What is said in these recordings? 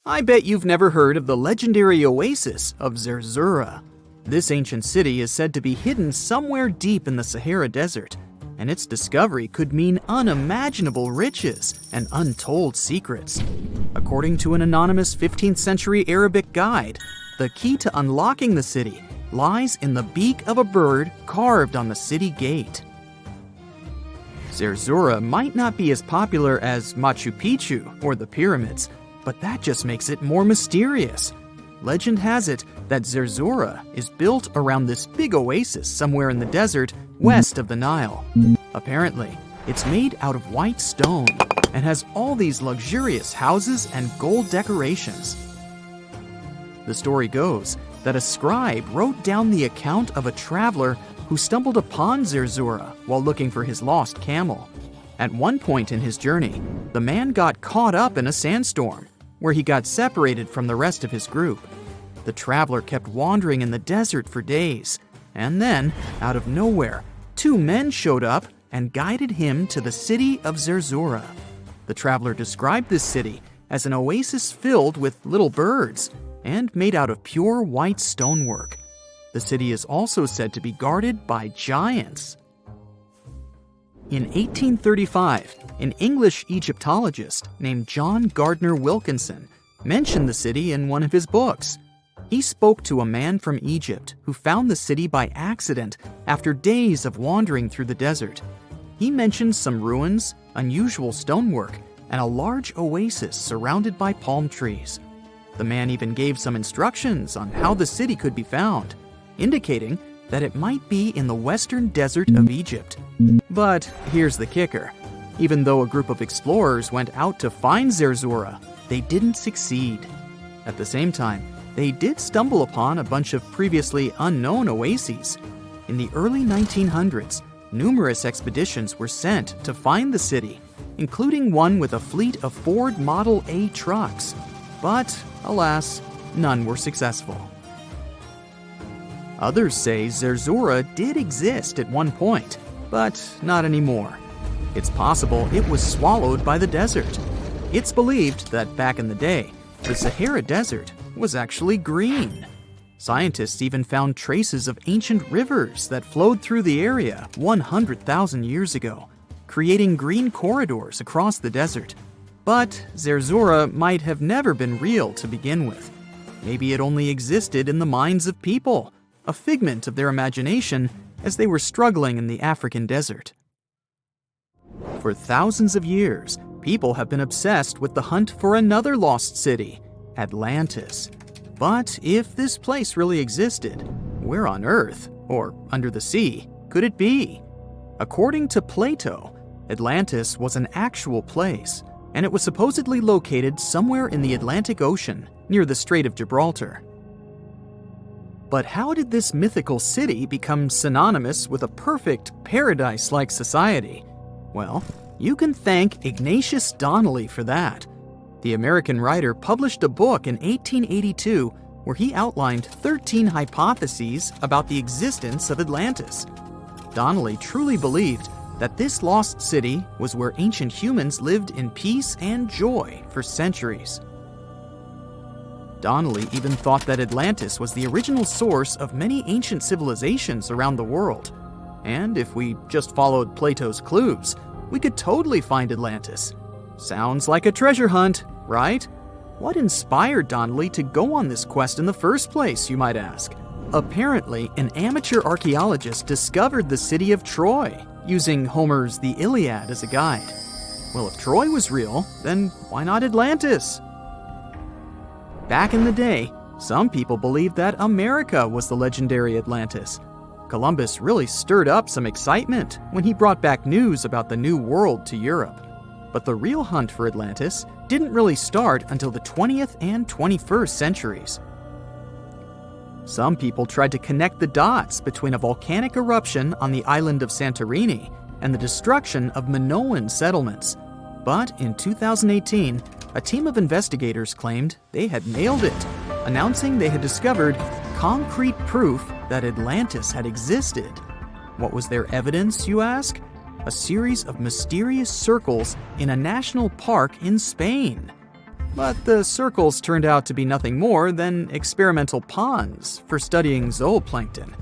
I bet you've never heard of the legendary oasis of Zerzura. This ancient city is said to be hidden somewhere deep in the Sahara Desert, and its discovery could mean unimaginable riches and untold secrets. According to an anonymous 15th century Arabic guide, the key to unlocking the city lies in the beak of a bird carved on the city gate. Zerzura might not be as popular as Machu Picchu or the pyramids, but that just makes it more mysterious. Legend has it that Zerzura is built around this big oasis somewhere in the desert west of the Nile. Apparently, it's made out of white stone and has all these luxurious houses and gold decorations. The story goes that a scribe wrote down the account of a traveler who stumbled upon Zerzura while looking for his lost camel. At one point in his journey, the man got caught up in a sandstorm, where he got separated from the rest of his group. The traveler kept wandering in the desert for days, and then, out of nowhere, two men showed up and guided him to the city of Zerzura. The traveler described this city as an oasis filled with little birds and made out of pure white stonework. The city is also said to be guarded by giants. In 1835, an English Egyptologist named John Gardner Wilkinson mentioned the city in one of his books. He spoke to a man from Egypt who found the city by accident after days of wandering through the desert. He mentioned some ruins, unusual stonework, and a large oasis surrounded by palm trees. The man even gave some instructions on how the city could be found, indicating that it might be in the western desert of Egypt. But here's the kicker. Even though a group of explorers went out to find Zerzura, they didn't succeed. At the same time, they did stumble upon a bunch of previously unknown oases. In the early 1900s, numerous expeditions were sent to find the city, including one with a fleet of Ford Model A trucks. But, alas, none were successful. Others say Zerzura did exist at one point, but not anymore. It's possible it was swallowed by the desert. It's believed that back in the day, the Sahara Desert was actually green. Scientists even found traces of ancient rivers that flowed through the area 100,000 years ago, creating green corridors across the desert. But Zerzura might have never been real to begin with. Maybe it only existed in the minds of people, a figment of their imagination as they were struggling in the African desert. For thousands of years, people have been obsessed with the hunt for another lost city, Atlantis. But if this place really existed, where on Earth, or under the sea, could it be? According to Plato, Atlantis was an actual place, and it was supposedly located somewhere in the Atlantic Ocean, near the Strait of Gibraltar. But how did this mythical city become synonymous with a perfect, paradise-like society? Well, you can thank Ignatius Donnelly for that. The American writer published a book in 1882 where he outlined 13 hypotheses about the existence of Atlantis. Donnelly truly believed that this lost city was where ancient humans lived in peace and joy for centuries. Donnelly even thought that Atlantis was the original source of many ancient civilizations around the world. And if we just followed Plato's clues, we could totally find Atlantis. Sounds like a treasure hunt, right? What inspired Donnelly to go on this quest in the first place, you might ask? Apparently, an amateur archaeologist discovered the city of Troy, using Homer's The Iliad as a guide. Well, if Troy was real, then why not Atlantis? Back in the day, some people believed that America was the legendary Atlantis. Columbus really stirred up some excitement when he brought back news about the New World to Europe. But the real hunt for Atlantis didn't really start until the 20th and 21st centuries. Some people tried to connect the dots between a volcanic eruption on the island of Santorini and the destruction of Minoan settlements. But in 2018, a team of investigators claimed they had nailed it, announcing they had discovered concrete proof that Atlantis had existed. What was their evidence, you ask? A series of mysterious circles in a national park in Spain. But the circles turned out to be nothing more than experimental ponds for studying zooplankton.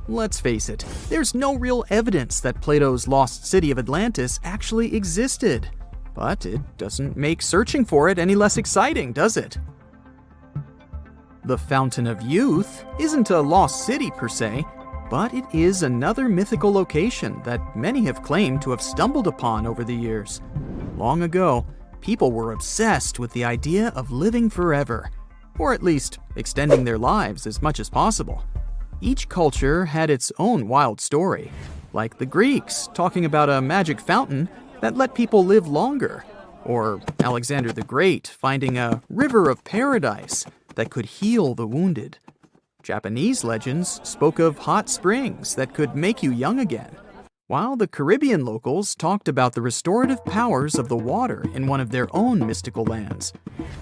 Let's face it, there's no real evidence that Plato's lost city of Atlantis actually existed. But it doesn't make searching for it any less exciting, does it? The Fountain of Youth isn't a lost city per se, but it is another mythical location that many have claimed to have stumbled upon over the years. Long ago, people were obsessed with the idea of living forever, or at least extending their lives as much as possible. Each culture had its own wild story, like the Greeks talking about a magic fountain that let people live longer, or Alexander the Great finding a river of paradise that could heal the wounded. Japanese legends spoke of hot springs that could make you young again, while the Caribbean locals talked about the restorative powers of the water in one of their own mystical lands.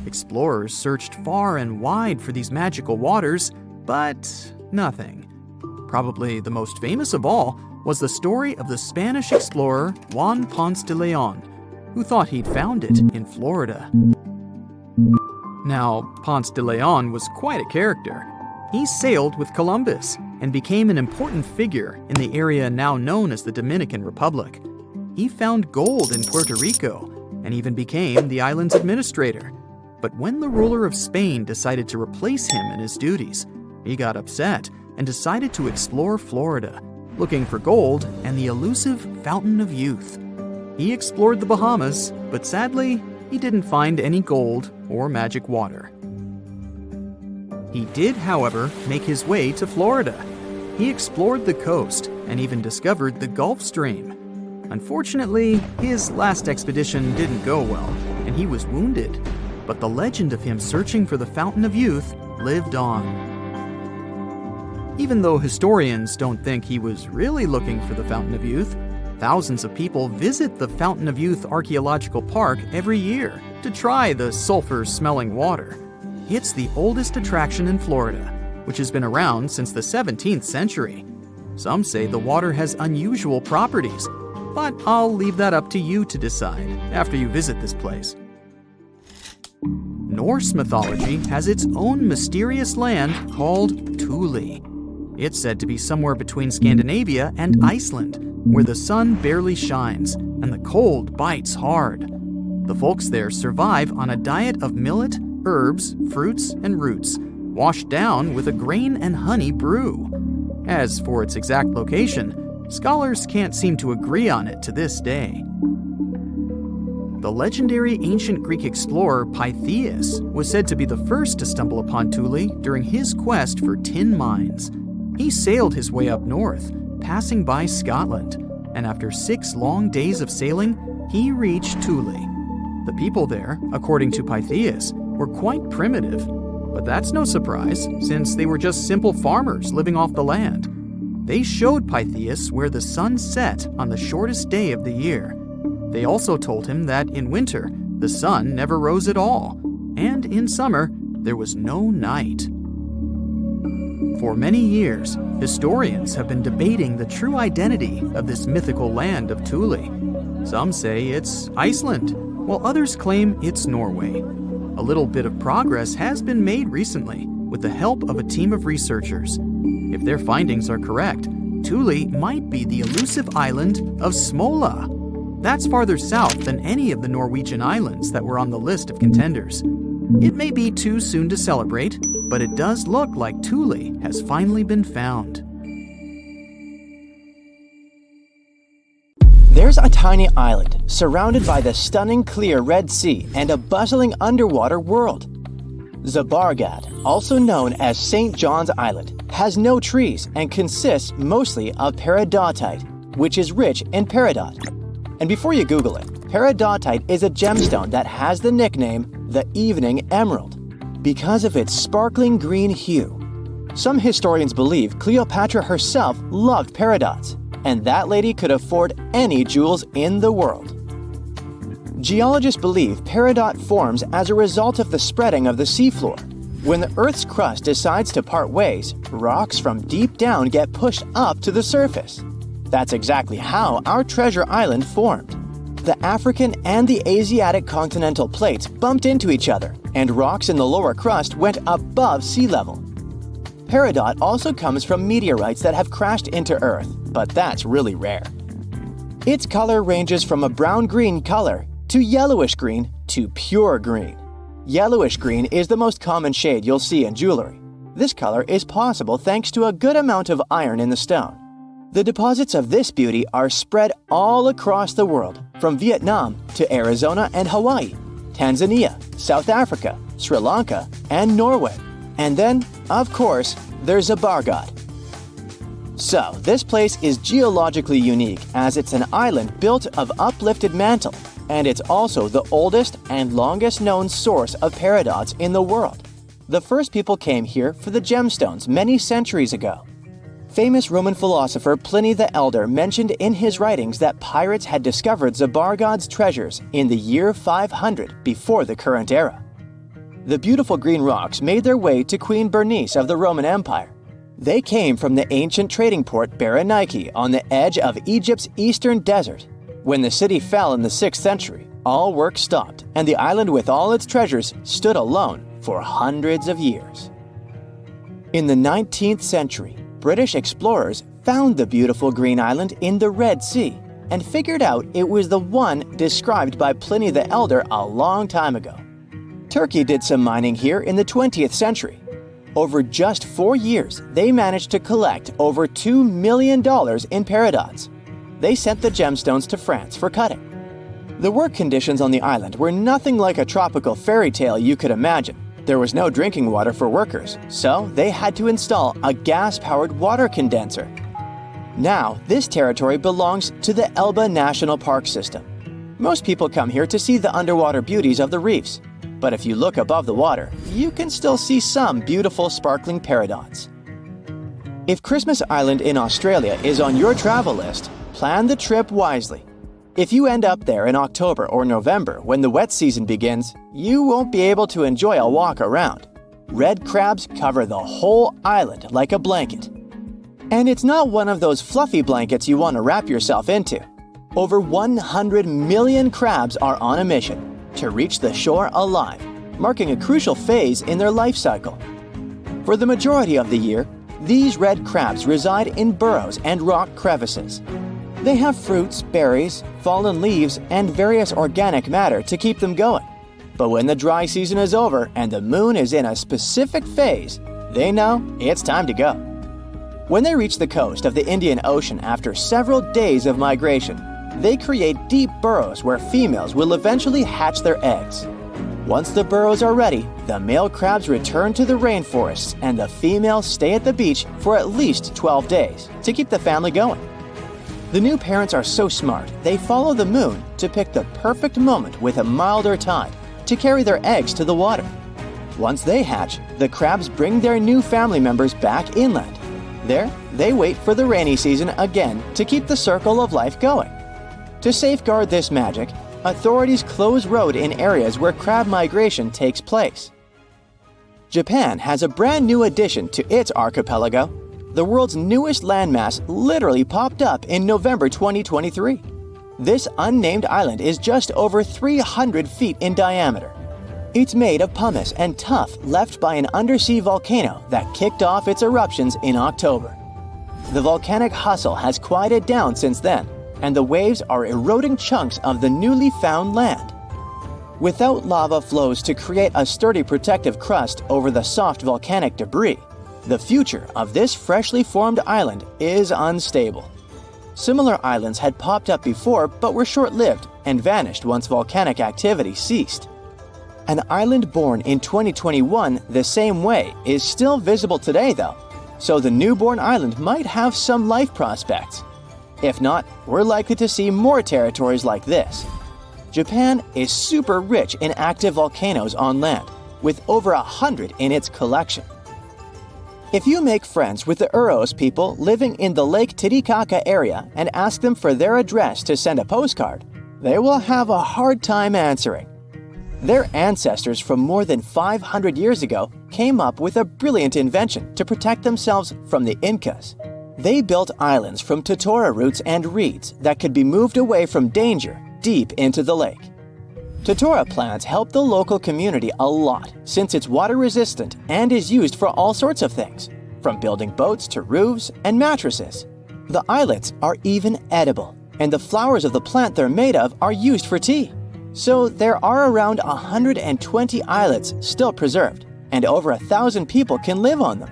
Explorers searched far and wide for these magical waters, but nothing. Probably the most famous of all was the story of the Spanish explorer Juan Ponce de Leon, who thought he'd found it in Florida. Now, Ponce de Leon was quite a character. He sailed with Columbus and became an important figure in the area now known as the Dominican Republic. He found gold in Puerto Rico and even became the island's administrator. But when the ruler of Spain decided to replace him in his duties, he got upset and decided to explore Florida, looking for gold and the elusive Fountain of Youth. He explored the Bahamas, but sadly, he didn't find any gold or magic water. He did, however, make his way to Florida. He explored the coast and even discovered the Gulf Stream. Unfortunately, his last expedition didn't go well, and he was wounded. But the legend of him searching for the Fountain of Youth lived on. Even though historians don't think he was really looking for the Fountain of Youth, thousands of people visit the Fountain of Youth Archaeological Park every year to try the sulfur-smelling water. It's the oldest attraction in Florida, which has been around since the 17th century. Some say the water has unusual properties, but I'll leave that up to you to decide after you visit this place. Norse mythology has its own mysterious land called Thule. It's said to be somewhere between Scandinavia and Iceland, where the sun barely shines and the cold bites hard. The folks there survive on a diet of millet, herbs, fruits, and roots, washed down with a grain and honey brew. As for its exact location, scholars can't seem to agree on it to this day. The legendary ancient Greek explorer Pytheas was said to be the first to stumble upon Thule during his quest for tin mines. He sailed his way up north, passing by Scotland, and after 6 long days of sailing, he reached Thule. The people there, according to Pytheas, were quite primitive, but that's no surprise since they were just simple farmers living off the land. They showed Pytheas where the sun set on the shortest day of the year. They also told him that in winter, the sun never rose at all, and in summer, there was no night. For many years, historians have been debating the true identity of this mythical land of Thule. Some say it's Iceland, while others claim it's Norway. A little bit of progress has been made recently with the help of a team of researchers. If their findings are correct, Thule might be the elusive island of Smola. That's farther south than any of the Norwegian islands that were on the list of contenders. It may be too soon to celebrate, but it does look like Thule has finally been found. There's a tiny island surrounded by the stunning clear Red Sea and a bustling underwater world. Zabargad, also known as St. John's Island, has no trees and consists mostly of peridotite, which is rich in peridot. And before you Google it, peridotite is a gemstone that has the nickname the Evening Emerald because of its sparkling green hue. Some historians believe Cleopatra herself loved peridots, and that lady could afford any jewels in the world. Geologists believe peridot forms as a result of the spreading of the seafloor. When the Earth's crust decides to part ways, rocks from deep down get pushed up to the surface. That's exactly how our treasure island formed. the African and the Asiatic continental plates bumped into each other, and rocks in the lower crust went above sea level. Peridot also comes from meteorites that have crashed into Earth, but that's really rare. Its color ranges from a brown-green color to yellowish-green to pure green. Yellowish-green is the most common shade you'll see in jewelry. This color is possible thanks to a good amount of iron in the stone. The deposits of this beauty are spread all across the world, from Vietnam to Arizona and Hawaii, Tanzania, South Africa, Sri Lanka, and Norway. And then, of course, there's Zabargad. So, this place is geologically unique as it's an island built of uplifted mantle, and it's also the oldest and longest known source of peridots in the world. The first people came here for the gemstones many centuries ago. Famous Roman philosopher Pliny the Elder mentioned in his writings that pirates had discovered Zabargad's treasures in the year 500 before the current era. The beautiful green rocks made their way to Queen Bernice of the Roman Empire. They came from the ancient trading port Berenike on the edge of Egypt's eastern desert. When the city fell in the 6th century, all work stopped, and the island with all its treasures stood alone for hundreds of years. In the 19th century, British explorers found the beautiful green island in the Red Sea and figured out it was the one described by Pliny the Elder a long time ago. Turkey did some mining here in the 20th century. Over just 4 years, they managed to collect over $2 million in peridots. They sent the gemstones to France for cutting. The work conditions on the island were nothing like a tropical fairy tale you could imagine. There was no drinking water for workers, so they had to install a gas-powered water condenser. Now, this territory belongs to the Elba National Park System. Most people come here to see the underwater beauties of the reefs, but if you look above the water, you can still see some beautiful sparkling peridots. If Christmas Island in Australia is on your travel list, plan the trip wisely. If you end up there in October or November when the wet season begins, you won't be able to enjoy a walk around. Red crabs cover the whole island like a blanket. And it's not one of those fluffy blankets you want to wrap yourself into. Over 100 million crabs are on a mission to reach the shore alive, marking a crucial phase in their life cycle. For the majority of the year, these red crabs reside in burrows and rock crevices. They have fruits, berries, fallen leaves, and various organic matter to keep them going. But when the dry season is over and the moon is in a specific phase, they know it's time to go. When they reach the coast of the Indian Ocean after several days of migration, they create deep burrows where females will eventually hatch their eggs. Once the burrows are ready, the male crabs return to the rainforests and the females stay at the beach for at least 12 days to keep the family going. The new parents are so smart, they follow the moon to pick the perfect moment with a milder tide to carry their eggs to the water. Once they hatch, the crabs bring their new family members back inland. There, they wait for the rainy season again to keep the circle of life going. To safeguard this magic, authorities close road in areas where crab migration takes place. Japan has a brand new addition to its archipelago. The world's newest landmass literally popped up in November 2023. This unnamed island is just over 300 feet in diameter. It's made of pumice and tuff left by an undersea volcano that kicked off its eruptions in October. The volcanic hustle has quieted down since then, and the waves are eroding chunks of the newly found land. Without lava flows to create a sturdy protective crust over the soft volcanic debris, the future of this freshly formed island is unstable. Similar islands had popped up before but were short-lived and vanished once volcanic activity ceased. An island born in 2021 the same way is still visible today though, so the newborn island might have some life prospects. If not, we're likely to see more territories like this. Japan is super rich in active volcanoes on land, with over 100 in its collection. If you make friends with the Uros people living in the Lake Titicaca area and ask them for their address to send a postcard, they will have a hard time answering. Their ancestors from more than 500 years ago came up with a brilliant invention to protect themselves from the Incas. They built islands from totora roots and reeds that could be moved away from danger deep into the lake. Totora plants help the local community a lot since it's water-resistant and is used for all sorts of things, from building boats to roofs and mattresses. The islets are even edible, and the flowers of the plant they're made of are used for tea. So there are around 120 islets still preserved, and over 1,000 people can live on them.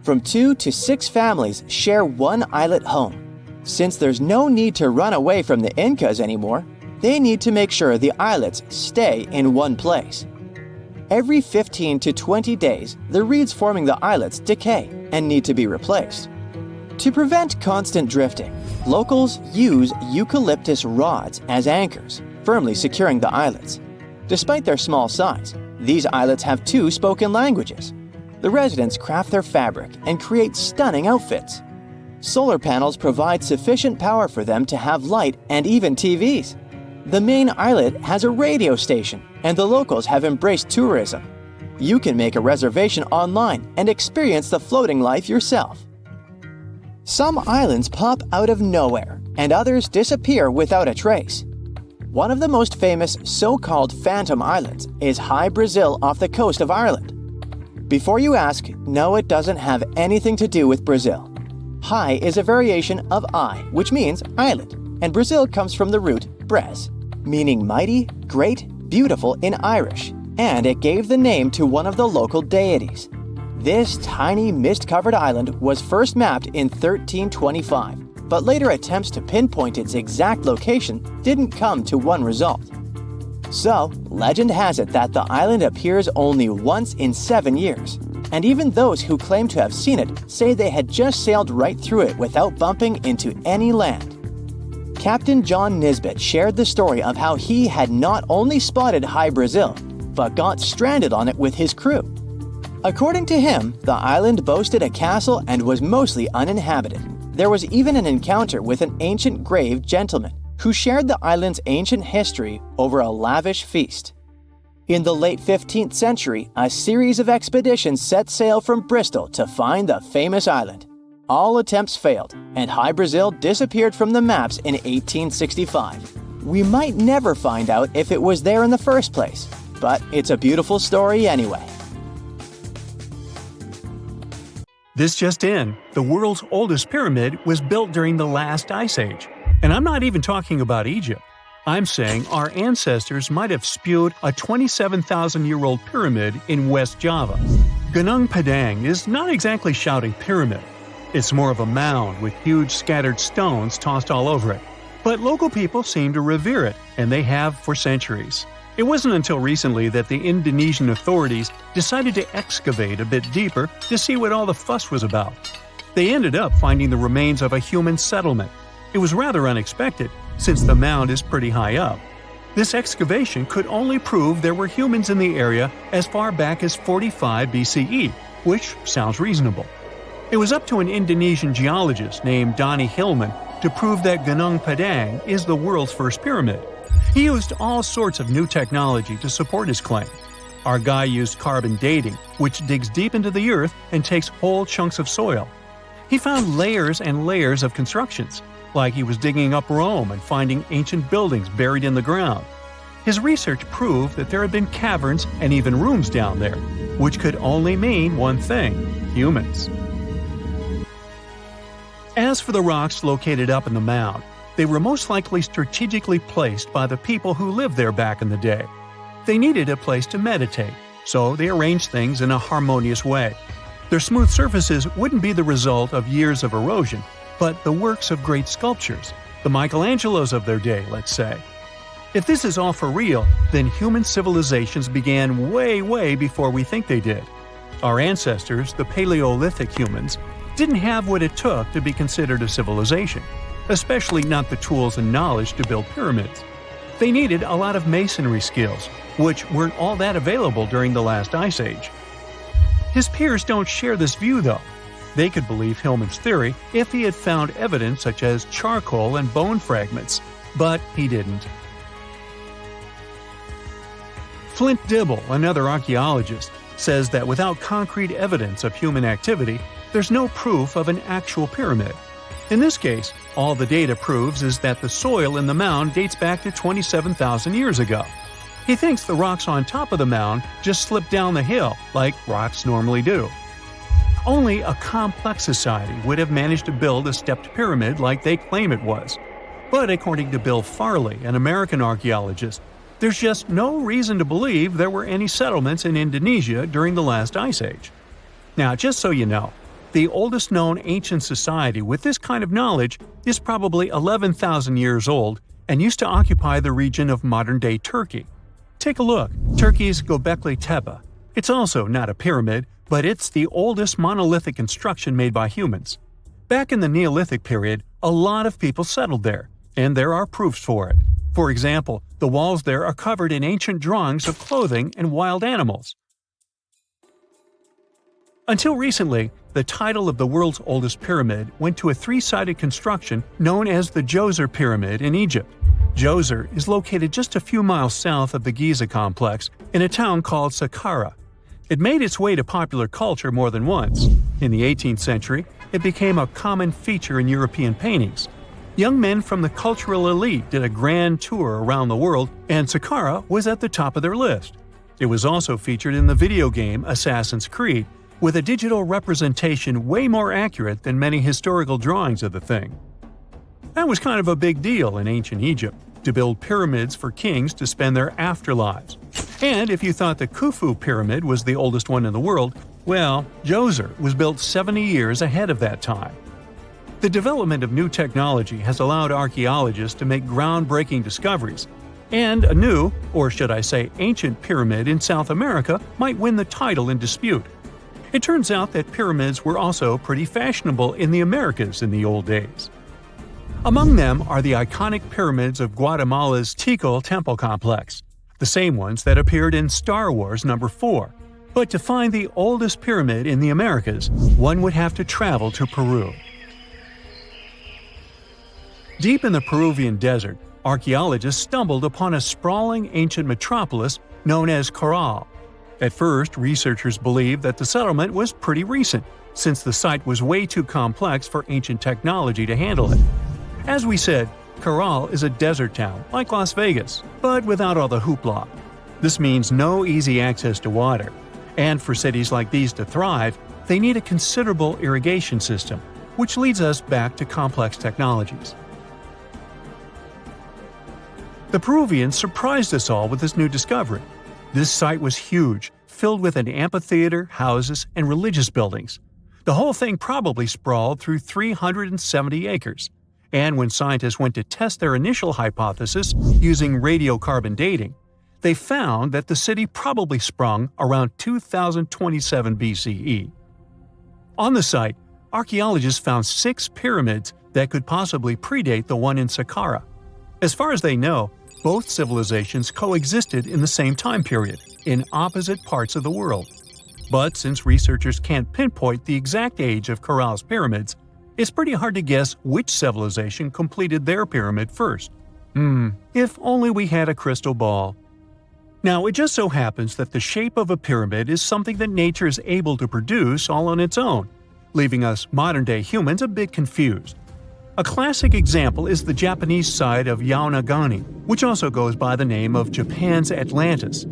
From 2 to 6 families share one islet home. Since there's no need to run away from the Incas anymore, they need to make sure the islets stay in one place. Every 15 to 20 days, the reeds forming the islets decay and need to be replaced. To prevent constant drifting, locals use eucalyptus rods as anchors, firmly securing the islets. Despite their small size, these islets have 2 spoken languages. The residents craft their fabric and create stunning outfits. Solar panels provide sufficient power for them to have light and even TVs. The main islet has a radio station, and the locals have embraced tourism. You can make a reservation online and experience the floating life yourself. Some islands pop out of nowhere, and others disappear without a trace. One of the most famous so-called phantom islands is Hy-Brasil off the coast of Ireland. Before you ask, no, it doesn't have anything to do with Brazil. Hy is a variation of I, which means island, and Brazil comes from the root bres, meaning mighty, great, beautiful in Irish, and it gave the name to one of the local deities. This tiny mist-covered island was first mapped in 1325, but later attempts to pinpoint its exact location didn't come to one result. So, legend has it that the island appears only once in 7 years, and even those who claim to have seen it say they had just sailed right through it without bumping into any land. Captain John Nisbet shared the story of how he had not only spotted Hy-Brasil, but got stranded on it with his crew. According to him, the island boasted a castle and was mostly uninhabited. There was even an encounter with an ancient grave gentleman who shared the island's ancient history over a lavish feast. In the late 15th century, a series of expeditions set sail from Bristol to find the famous island. All attempts failed, and Hy-Brasil disappeared from the maps in 1865. We might never find out if it was there in the first place, but it's a beautiful story anyway. This just in, the world's oldest pyramid was built during the last ice age. And I'm not even talking about Egypt. I'm saying our ancestors might have spewed a 27,000-year-old pyramid in West Java. Gunung Padang is not exactly shouting pyramid. It's more of a mound with huge scattered stones tossed all over it. But local people seem to revere it, and they have for centuries. It wasn't until recently that the Indonesian authorities decided to excavate a bit deeper to see what all the fuss was about. They ended up finding the remains of a human settlement. It was rather unexpected, since the mound is pretty high up. This excavation could only prove there were humans in the area as far back as 45 BCE, which sounds reasonable. It was up to an Indonesian geologist named Donny Hillman to prove that Gunung Padang is the world's first pyramid. He used all sorts of new technology to support his claim. Our guy used carbon dating, which digs deep into the earth and takes whole chunks of soil. He found layers and layers of constructions, like he was digging up Rome and finding ancient buildings buried in the ground. His research proved that there had been caverns and even rooms down there, which could only mean one thing: humans. As for the rocks located up in the mound, they were most likely strategically placed by the people who lived there back in the day. They needed a place to meditate, so they arranged things in a harmonious way. Their smooth surfaces wouldn't be the result of years of erosion, but the works of great sculptures, the Michelangelos of their day, let's say. If this is all for real, then human civilizations began way before we think they did. Our ancestors, the Paleolithic humans, didn't have what it took to be considered a civilization, especially not the tools and knowledge to build pyramids. They needed a lot of masonry skills, which weren't all that available during the last ice age. His peers don't share this view, though. They could believe Hillman's theory if he had found evidence such as charcoal and bone fragments, but he didn't. Flint Dibble, another archaeologist, says that without concrete evidence of human activity, there's no proof of an actual pyramid. In this case, all the data proves is that the soil in the mound dates back to 27,000 years ago. He thinks the rocks on top of the mound just slipped down the hill, like rocks normally do. Only a complex society would have managed to build a stepped pyramid like they claim it was. But according to Bill Farley, an American archaeologist, there's just no reason to believe there were any settlements in Indonesia during the last ice age. Now, just so you know, the oldest known ancient society with this kind of knowledge is probably 11,000 years old and used to occupy the region of modern-day Turkey. Take a look, Turkey's Göbekli Tepe. It's also not a pyramid, but it's the oldest monolithic construction made by humans. Back in the Neolithic period, a lot of people settled there, and there are proofs for it. For example, the walls there are covered in ancient drawings of clothing and wild animals. Until recently, the title of the world's oldest pyramid went to a three-sided construction known as the Djoser Pyramid in Egypt. Djoser is located just a few miles south of the Giza complex in a town called Saqqara. It made its way to popular culture more than once. In the 18th century, it became a common feature in European paintings. Young men from the cultural elite did a grand tour around the world, and Saqqara was at the top of their list. It was also featured in the video game Assassin's Creed, with a digital representation way more accurate than many historical drawings of the thing. That was kind of a big deal in ancient Egypt, to build pyramids for kings to spend their afterlives. And if you thought the Khufu pyramid was the oldest one in the world, well, Djoser was built 70 years ahead of that time. The development of new technology has allowed archaeologists to make groundbreaking discoveries, and a new, or should I say ancient pyramid in South America might win the title in dispute. It turns out that pyramids were also pretty fashionable in the Americas in the old days. Among them are the iconic pyramids of Guatemala's Tikal temple complex, the same ones that appeared in Star Wars No. 4. But to find the oldest pyramid in the Americas, one would have to travel to Peru. Deep in the Peruvian desert, archaeologists stumbled upon a sprawling ancient metropolis known as Caral. At first, researchers believed that the settlement was pretty recent, since the site was way too complex for ancient technology to handle it. As we said, Caral is a desert town, like Las Vegas, but without all the hoopla. This means no easy access to water. And for cities like these to thrive, they need a considerable irrigation system, which leads us back to complex technologies. The Peruvians surprised us all with this new discovery. This site was huge, filled with an amphitheater, houses, and religious buildings. The whole thing probably sprawled through 370 acres. And when scientists went to test their initial hypothesis using radiocarbon dating, they found that the city probably sprung around 2027 BCE. On the site, archaeologists found 6 pyramids that could possibly predate the one in Saqqara. As far as they know, both civilizations coexisted in the same time period, in opposite parts of the world. But since researchers can't pinpoint the exact age of Caral's pyramids, it's pretty hard to guess which civilization completed their pyramid first. If only we had a crystal ball. Now, it just so happens that the shape of a pyramid is something that nature is able to produce all on its own, leaving us modern-day humans a bit confused. A classic example is the Japanese site of Yaonagani, which also goes by the name of Japan's Atlantis.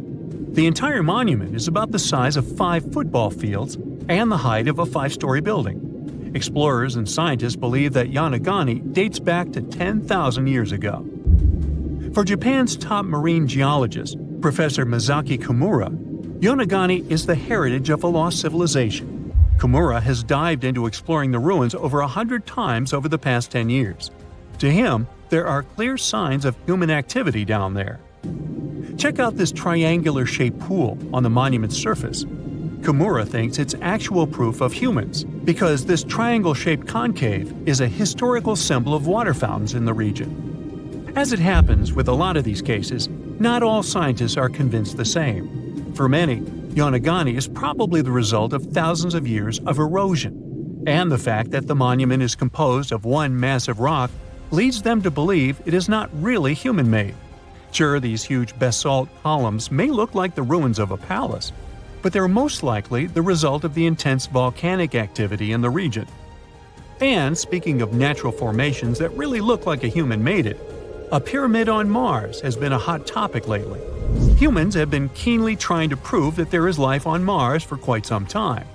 The entire monument is about the size of 5 football fields and the height of a 5-story building. Explorers and scientists believe that Yaonagani dates back to 10,000 years ago. For Japan's top marine geologist, Professor Masaki Kimura, Yaonagani is the heritage of a lost civilization. Kimura has dived into exploring the ruins over 100 times over the past 10 years. To him, there are clear signs of human activity down there. Check out this triangular-shaped pool on the monument's surface. Kimura thinks it's actual proof of humans, because this triangle-shaped concave is a historical symbol of water fountains in the region. As it happens with a lot of these cases, not all scientists are convinced the same. For many, Yaonagani is probably the result of thousands of years of erosion, and the fact that the monument is composed of one massive rock leads them to believe it is not really human-made. Sure, these huge basalt columns may look like the ruins of a palace, but they're most likely the result of the intense volcanic activity in the region. And speaking of natural formations that really look like a human made it, a pyramid on Mars has been a hot topic lately. Humans have been keenly trying to prove that there is life on Mars for quite some time.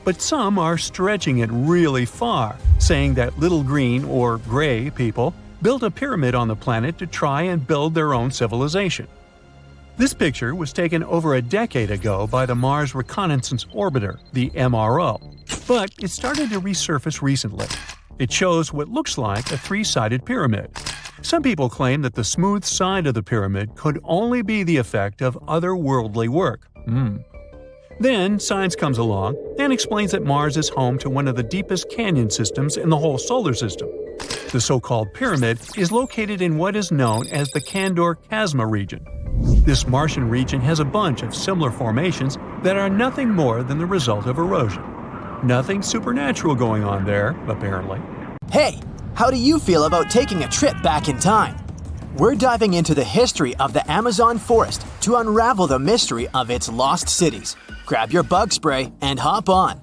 But some are stretching it really far, saying that little green or gray people built a pyramid on the planet to try and build their own civilization. This picture was taken over a decade ago by the Mars Reconnaissance Orbiter, the MRO, but it started to resurface recently. It shows what looks like a three-sided pyramid. Some people claim that the smooth side of the pyramid could only be the effect of otherworldly work. Then science comes along and explains that Mars is home to one of the deepest canyon systems in the whole solar system. The so-called pyramid is located in what is known as the Kandor-Chasma region. This Martian region has a bunch of similar formations that are nothing more than the result of erosion. Nothing supernatural going on there, apparently. Hey, how do you feel about taking a trip back in time? We're diving into the history of the Amazon forest to unravel the mystery of its lost cities. Grab your bug spray and hop on.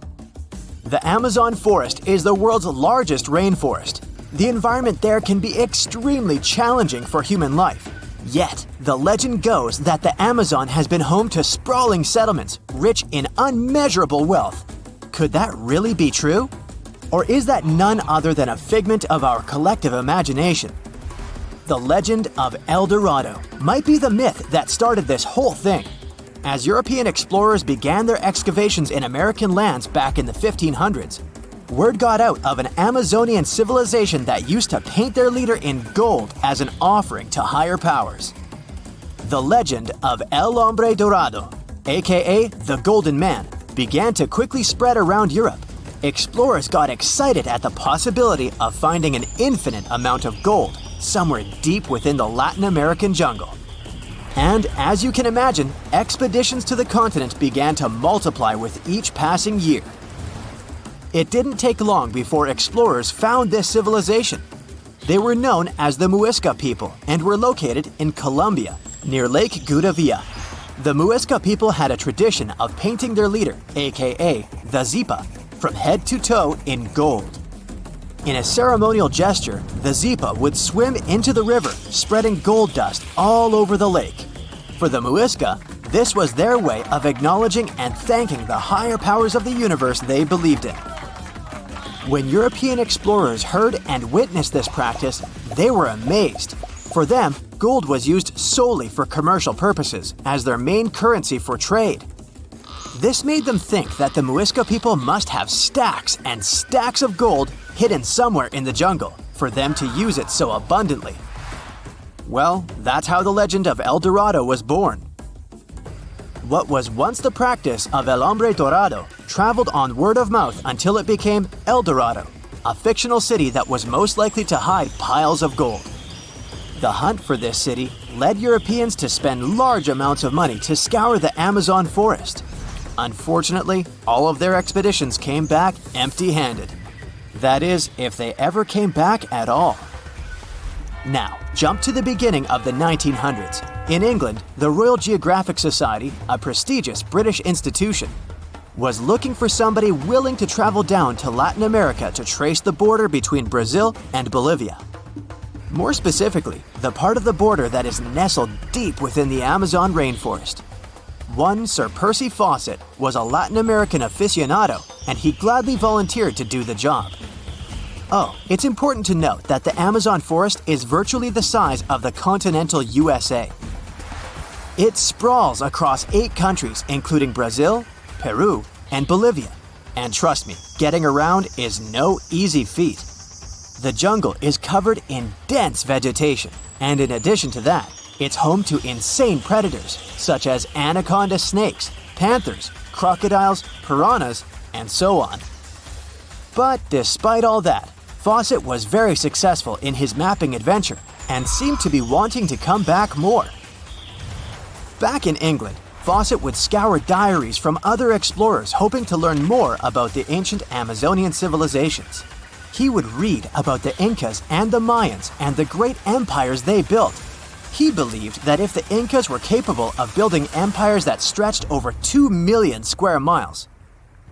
The Amazon forest is the world's largest rainforest. The environment there can be extremely challenging for human life. Yet, the legend goes that the Amazon has been home to sprawling settlements rich in unmeasurable wealth. Could that really be true? Or is that none other than a figment of our collective imagination? The legend of El Dorado might be the myth that started this whole thing. As European explorers began their excavations in American lands back in the 1500s, word got out of an Amazonian civilization that used to paint their leader in gold as an offering to higher powers. The legend of El Hombre Dorado, aka the Golden Man, began to quickly spread around Europe. Explorers got excited at the possibility of finding an infinite amount of gold somewhere deep within the Latin American jungle. And as you can imagine, expeditions to the continent began to multiply with each passing year. It didn't take long before explorers found this civilization. They were known as the Muisca people and were located in Colombia, near Lake Gudavia. The Muisca people had a tradition of painting their leader, aka the Zipa, from head to toe in gold. In a ceremonial gesture, the Zipa would swim into the river, spreading gold dust all over the lake. For the Muisca, this was their way of acknowledging and thanking the higher powers of the universe they believed in. When European explorers heard and witnessed this practice, they were amazed. For them, gold was used solely for commercial purposes as their main currency for trade. This made them think that the Muisca people must have stacks and stacks of gold hidden somewhere in the jungle for them to use it so abundantly. Well, that's how the legend of El Dorado was born. What was once the practice of El Hombre Dorado traveled on word of mouth until it became El Dorado, a fictional city that was most likely to hide piles of gold. The hunt for this city led Europeans to spend large amounts of money to scour the Amazon forest. Unfortunately, all of their expeditions came back empty-handed. That is, if they ever came back at all. Now, jump to the beginning of the 1900s. In England, the Royal Geographic Society, a prestigious British institution, was looking for somebody willing to travel down to Latin America to trace the border between Brazil and Bolivia. More specifically, the part of the border that is nestled deep within the Amazon rainforest. One Sir Percy Fawcett was a Latin American aficionado, and he gladly volunteered to do the job. Oh, it's important to note that the Amazon forest is virtually the size of the continental USA. It sprawls across 8 countries, including Brazil, Peru, and Bolivia. And trust me, getting around is no easy feat. The jungle is covered in dense vegetation, and in addition to that, it's home to insane predators such as anaconda snakes, panthers, crocodiles, piranhas, and so on. But despite all that, Fawcett was very successful in his mapping adventure and seemed to be wanting to come back more. Back in England, Fawcett would scour diaries from other explorers hoping to learn more about the ancient Amazonian civilizations. He would read about the Incas and the Mayans and the great empires they built. He believed that if the Incas were capable of building empires that stretched over 2 million square miles,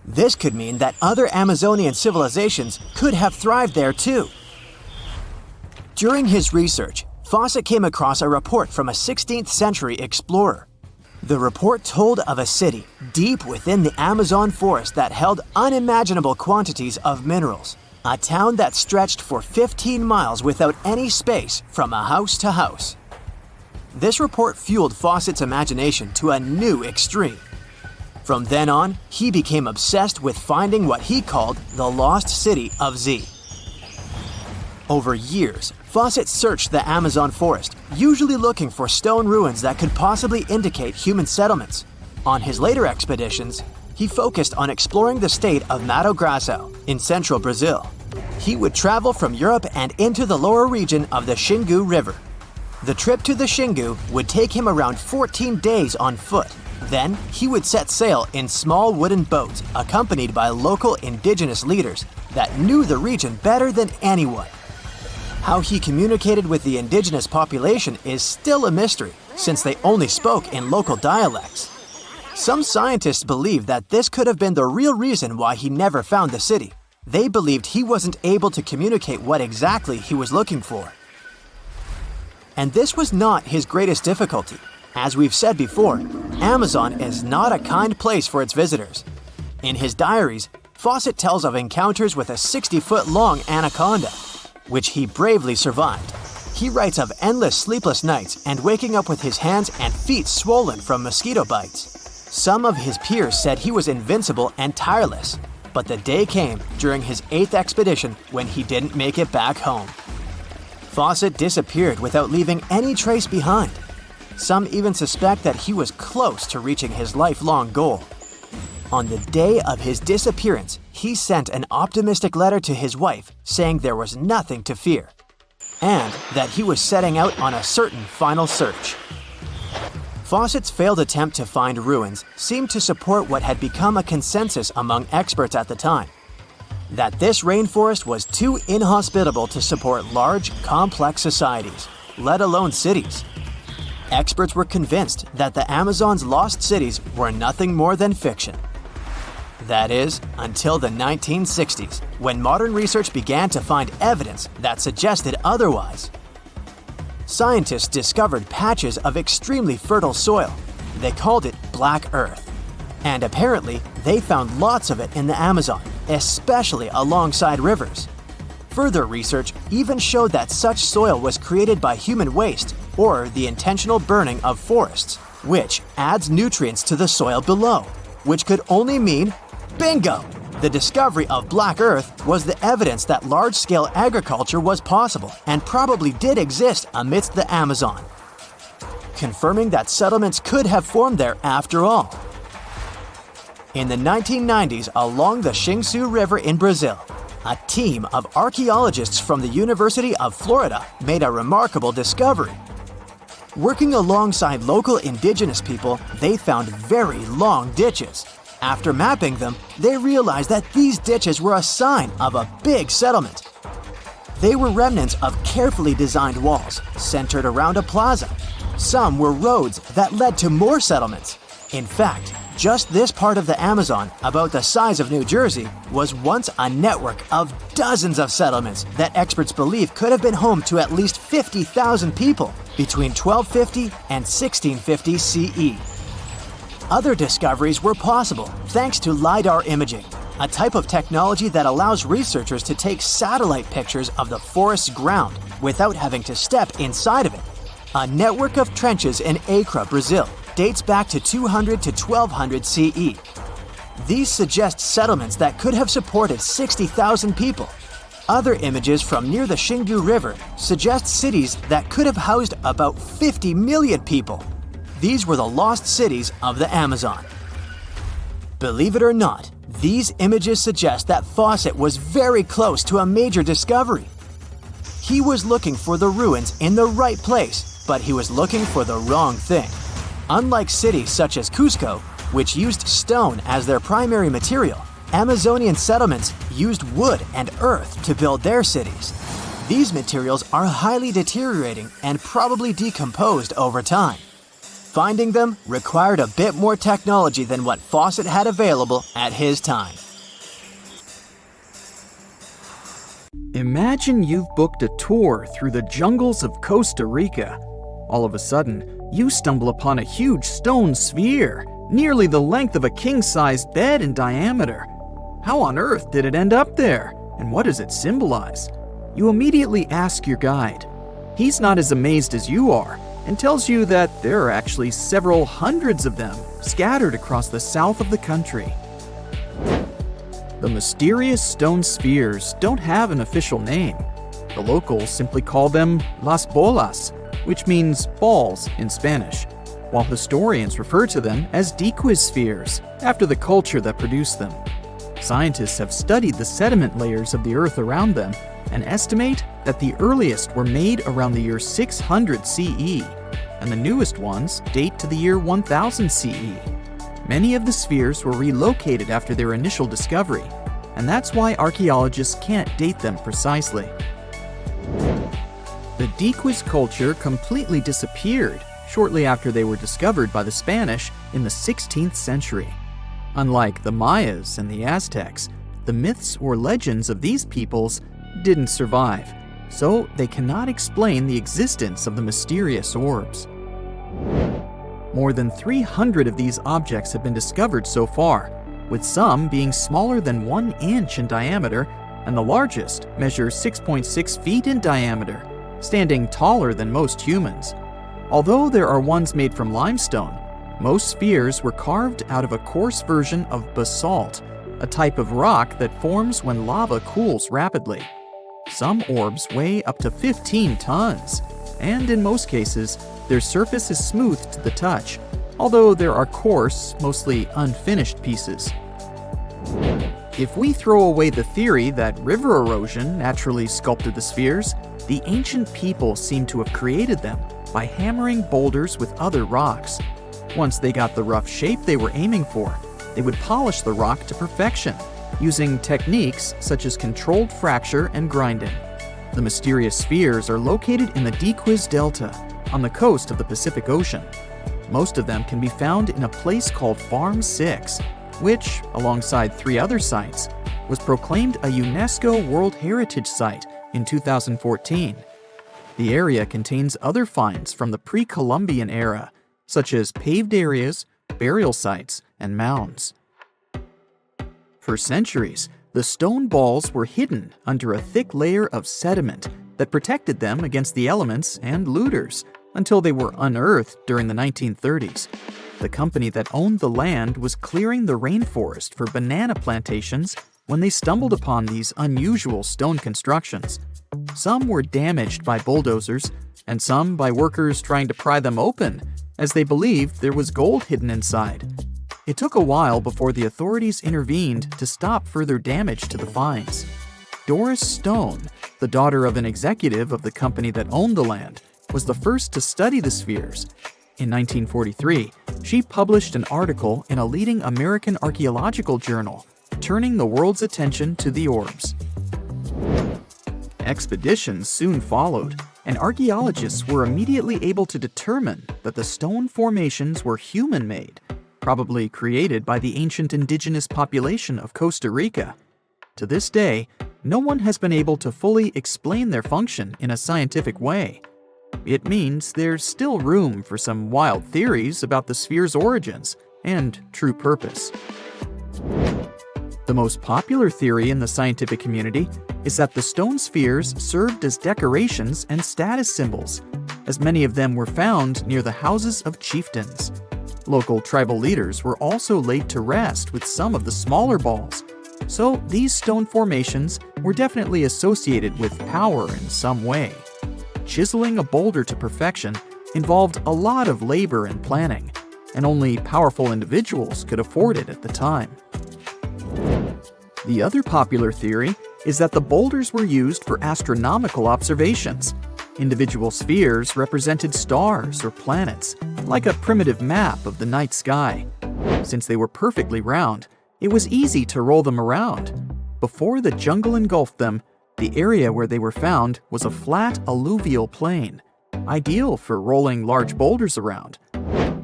This could mean that other Amazonian civilizations could have thrived there too. During his research, Fawcett came across a report from a 16th century explorer. The report told of a city deep within the Amazon forest that held unimaginable quantities of minerals. A town that stretched for 15 miles without any space from a house to house. This report fueled Fawcett's imagination to a new extreme. From then on, he became obsessed with finding what he called the lost city of Z. Over years, Fawcett searched the Amazon forest, usually looking for stone ruins that could possibly indicate human settlements. On his later expeditions, he focused on exploring the state of Mato Grosso in central Brazil. He would travel from Europe and into the lower region of the Xingu River. The trip to the Xingu would take him around 14 days on foot. Then, he would set sail in small wooden boats accompanied by local indigenous leaders that knew the region better than anyone. How he communicated with the indigenous population is still a mystery, since they only spoke in local dialects. Some scientists believe that this could have been the real reason why he never found the city. They believed he wasn't able to communicate what exactly he was looking for. And this was not his greatest difficulty. As we've said before, Amazon is not a kind place for its visitors. In his diaries, Fawcett tells of encounters with a 60-foot-long anaconda, which he bravely survived. He writes of endless sleepless nights and waking up with his hands and feet swollen from mosquito bites. Some of his peers said he was invincible and tireless, but the day came during his 8th expedition when he didn't make it back home. Fawcett disappeared without leaving any trace behind. Some even suspect that he was close to reaching his lifelong goal. On the day of his disappearance, he sent an optimistic letter to his wife saying there was nothing to fear, and that he was setting out on a certain final search. Fawcett's failed attempt to find ruins seemed to support what had become a consensus among experts at the time, that this rainforest was too inhospitable to support large, complex societies, let alone cities. Experts were convinced that the Amazon's lost cities were nothing more than fiction. That is, until the 1960s, when modern research began to find evidence that suggested otherwise. Scientists discovered patches of extremely fertile soil. They called it Black Earth. And apparently, they found lots of it in the Amazon, especially alongside rivers. Further research even showed that such soil was created by human waste or the intentional burning of forests, which adds nutrients to the soil below, which could only mean bingo! The discovery of Black Earth was the evidence that large-scale agriculture was possible and probably did exist amidst the Amazon, confirming that settlements could have formed there after all. In the 1990s, along the Xingu River in Brazil, a team of archaeologists from the University of Florida made a remarkable discovery. Working alongside local indigenous people, they found very long ditches. After mapping them, they realized that these ditches were a sign of a big settlement. They were remnants of carefully designed walls centered around a plaza. Some were roads that led to more settlements. In fact, just this part of the Amazon, about the size of New Jersey, was once a network of dozens of settlements that experts believe could have been home to at least 50,000 people between 1250 and 1650 CE. Other discoveries were possible thanks to LiDAR imaging, a type of technology that allows researchers to take satellite pictures of the forest's ground without having to step inside of it. A network of trenches in Acre, Brazil, dates back to 200 to 1200 CE. These suggest settlements that could have supported 60,000 people. Other images from near the Xingu River suggest cities that could have housed about 50 million people. These were the lost cities of the Amazon. Believe it or not, these images suggest that Fawcett was very close to a major discovery. He was looking for the ruins in the right place, but he was looking for the wrong thing. Unlike cities such as Cusco, which used stone as their primary material, Amazonian settlements used wood and earth to build their cities. These materials are highly deteriorating and probably decomposed over time. Finding them required a bit more technology than what Fawcett had available at his time. Imagine you've booked a tour through the jungles of Costa Rica. All of a sudden, you stumble upon a huge stone sphere, nearly the length of a king-sized bed in diameter. How on earth did it end up there? And what does it symbolize? You immediately ask your guide. He's not as amazed as you are and tells you that there are actually several hundreds of them scattered across the south of the country. The mysterious stone spheres don't have an official name. The locals simply call them las bolas, which means balls in Spanish, while historians refer to them as Defies spheres, after the culture that produced them. Scientists have studied the sediment layers of the Earth around them and estimate that the earliest were made around the year 600 CE, and the newest ones date to the year 1000 CE. Many of the spheres were relocated after their initial discovery, and that's why archaeologists can't date them precisely. The Defies culture completely disappeared shortly after they were discovered by the Spanish in the 16th century. Unlike the Mayas and the Aztecs, the myths or legends of these peoples didn't survive, so they cannot explain the existence of the mysterious orbs. More than 300 of these objects have been discovered so far, with some being smaller than 1 inch in diameter, and the largest measures 6.6 feet in diameter, standing taller than most humans. Although there are ones made from limestone, most spheres were carved out of a coarse version of basalt, a type of rock that forms when lava cools rapidly. Some orbs weigh up to 15 tons, and in most cases, their surface is smooth to the touch, although there are coarse, mostly unfinished pieces. If we throw away the theory that river erosion naturally sculpted the spheres, the ancient people seem to have created them by hammering boulders with other rocks. Once they got the rough shape they were aiming for, they would polish the rock to perfection, using techniques such as controlled fracture and grinding. The mysterious spheres are located in the Defies Delta, on the coast of the Pacific Ocean. Most of them can be found in a place called Farm 6, which, alongside 3 other sites, was proclaimed a UNESCO World Heritage Site in 2014. The area contains other finds from the pre-Columbian era, such as paved areas, burial sites, and mounds. For centuries, the stone balls were hidden under a thick layer of sediment that protected them against the elements and looters until they were unearthed during the 1930s. The company that owned the land was clearing the rainforest for banana plantations when they stumbled upon these unusual stone constructions. Some were damaged by bulldozers, and some by workers trying to pry them open, as they believed there was gold hidden inside. It took a while before the authorities intervened to stop further damage to the finds. Doris Stone, the daughter of an executive of the company that owned the land, was the first to study the spheres. In 1943, she published an article in a leading American archaeological journal, turning the world's attention to the orbs. Expeditions soon followed, and archaeologists were immediately able to determine that the stone formations were human-made, probably created by the ancient indigenous population of Costa Rica. To this day, no one has been able to fully explain their function in a scientific way. It means there's still room for some wild theories about the sphere's origins and true purpose. The most popular theory in the scientific community is that the stone spheres served as decorations and status symbols, as many of them were found near the houses of chieftains. Local tribal leaders were also laid to rest with some of the smaller balls, so these stone formations were definitely associated with power in some way. Chiseling a boulder to perfection involved a lot of labor and planning, and only powerful individuals could afford it at the time. The other popular theory is that the boulders were used for astronomical observations. Individual spheres represented stars or planets, like a primitive map of the night sky. Since they were perfectly round, it was easy to roll them around. Before the jungle engulfed them, the area where they were found was a flat alluvial plain, ideal for rolling large boulders around.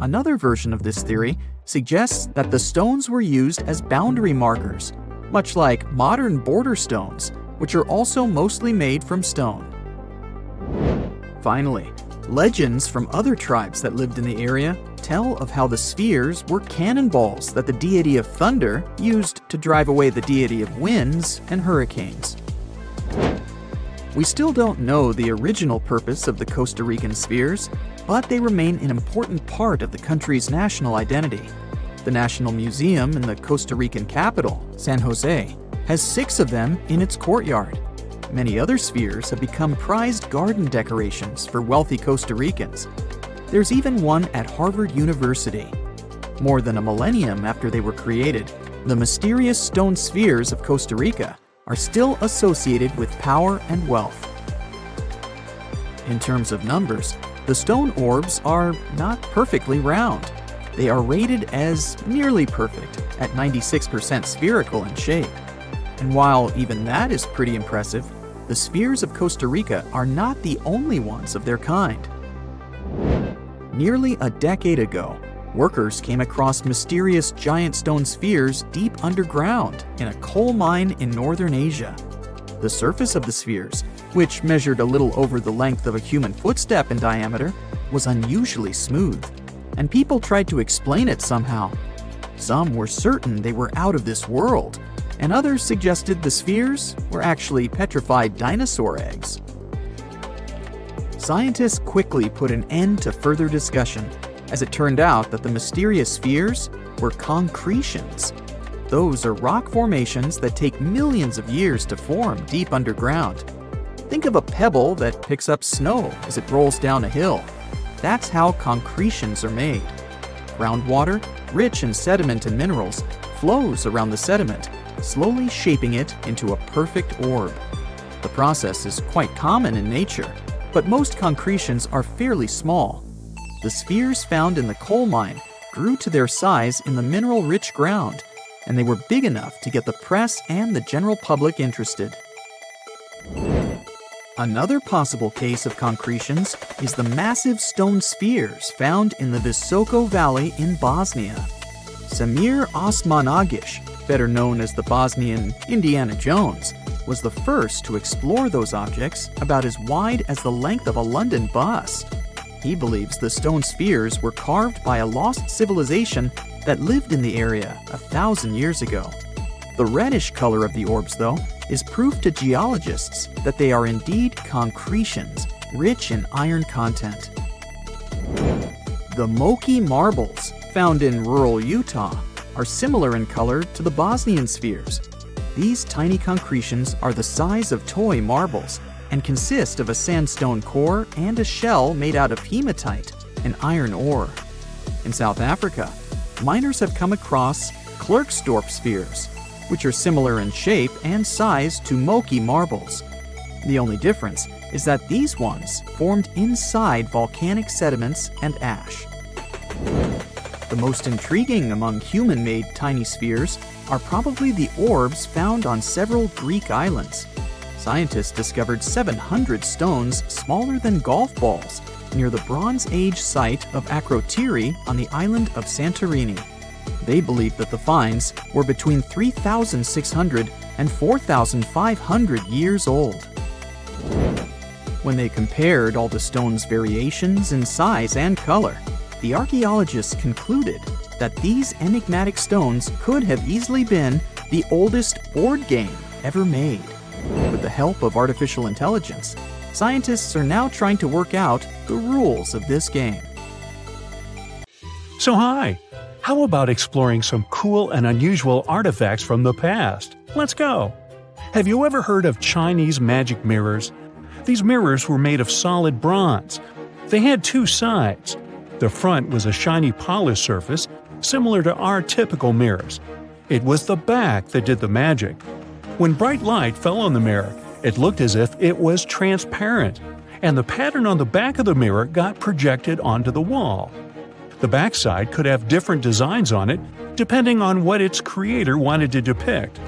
Another version of this theory suggests that the stones were used as boundary markers, much like modern border stones, which are also mostly made from stone. Finally, legends from other tribes that lived in the area tell of how the spheres were cannonballs that the deity of thunder used to drive away the deity of winds and hurricanes. We still don't know the original purpose of the Costa Rican spheres, but they remain an important part of the country's national identity. The National Museum in the Costa Rican capital, San Jose, has 6 of them in its courtyard. Many other spheres have become prized garden decorations for wealthy Costa Ricans. There's even one at Harvard University. More than a millennium after they were created, the mysterious stone spheres of Costa Rica are still associated with power and wealth. In terms of numbers, the stone orbs are not perfectly round. They are rated as nearly perfect, at 96% spherical in shape. And while even that is pretty impressive, the spheres of Costa Rica are not the only ones of their kind. Nearly a decade ago, workers came across mysterious giant stone spheres deep underground in a coal mine in northern Asia. The surface of the spheres, which measured a little over the length of a human footstep in diameter, was unusually smooth, and people tried to explain it somehow. Some were certain they were out of this world, and others suggested the spheres were actually petrified dinosaur eggs. Scientists quickly put an end to further discussion, as it turned out that the mysterious spheres were concretions. Those are rock formations that take millions of years to form deep underground. Think of a pebble that picks up snow as it rolls down a hill. That's how concretions are made. Groundwater, rich in sediment and minerals, flows around the sediment, slowly shaping it into a perfect orb. The process is quite common in nature, but most concretions are fairly small. The spheres found in the coal mine grew to their size in the mineral-rich ground, and they were big enough to get the press and the general public interested. Another possible case of concretions is the massive stone spheres found in the Visoko Valley in Bosnia. Samir Osmanagic, better known as the Bosnian Indiana Jones, was the first to explore those objects about as wide as the length of a London bus. He believes the stone spheres were carved by a lost civilization that lived in the area 1,000 years ago. The reddish color of the orbs, though, is proof to geologists that they are indeed concretions, rich in iron content. The Moki marbles, found in rural Utah, are similar in color to the Bosnian spheres. These tiny concretions are the size of toy marbles and consist of a sandstone core and a shell made out of hematite, an iron ore. In South Africa, miners have come across Klerksdorp spheres, which are similar in shape and size to Moki marbles. The only difference is that these ones formed inside volcanic sediments and ash. The most intriguing among human-made tiny spheres are probably the orbs found on several Greek islands. Scientists discovered 700 stones smaller than golf balls near the Bronze Age site of Akrotiri on the island of Santorini. They believe that the finds were between 3,600 and 4,500 years old. When they compared all the stones' variations in size and color, the archaeologists concluded that these enigmatic stones could have easily been the oldest board game ever made. With the help of artificial intelligence, scientists are now trying to work out the rules of this game. So hi, how about exploring some cool and unusual artifacts from the past? Let's go! Have you ever heard of Chinese magic mirrors? These mirrors were made of solid bronze. They had 2 sides. The front was a shiny polished surface, similar to our typical mirrors. It was the back that did the magic. When bright light fell on the mirror, it looked as if it was transparent, and the pattern on the back of the mirror got projected onto the wall. The backside could have different designs on it, depending on what its creator wanted to depict.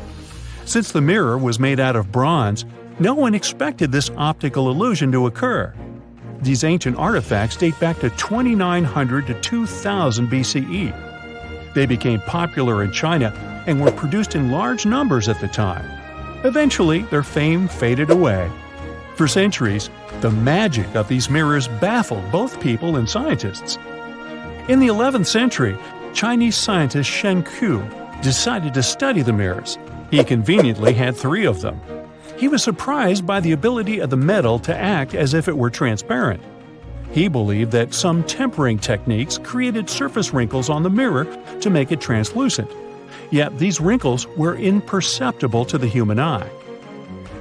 Since the mirror was made out of bronze, no one expected this optical illusion to occur. These ancient artifacts date back to 2900 to 2000 BCE. They became popular in China and were produced in large numbers at the time. Eventually, their fame faded away. For centuries, the magic of these mirrors baffled both people and scientists. In the 11th century, Chinese scientist Shen Ku decided to study the mirrors. He conveniently had 3 of them. He was surprised by the ability of the metal to act as if it were transparent. He believed that some tempering techniques created surface wrinkles on the mirror to make it translucent. Yet these wrinkles were imperceptible to the human eye.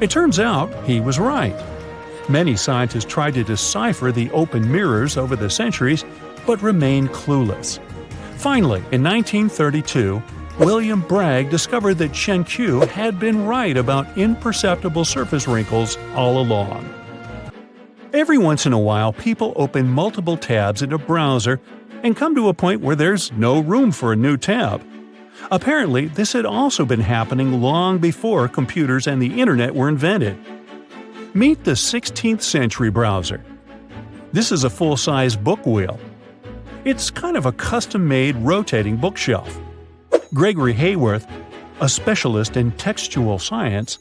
It turns out he was right. Many scientists tried to decipher the open mirrors over the centuries, but remained clueless. Finally, in 1932, William Bragg discovered that Shen Ku had been right about imperceptible surface wrinkles all along. Every once in a while, people open multiple tabs in a browser and come to a point where there's no room for a new tab. Apparently, this had also been happening long before computers and the internet were invented. Meet the 16th century browser. This is a full-size book wheel. It's kind of a custom-made rotating bookshelf. Gregory Hayworth, a specialist in textual science,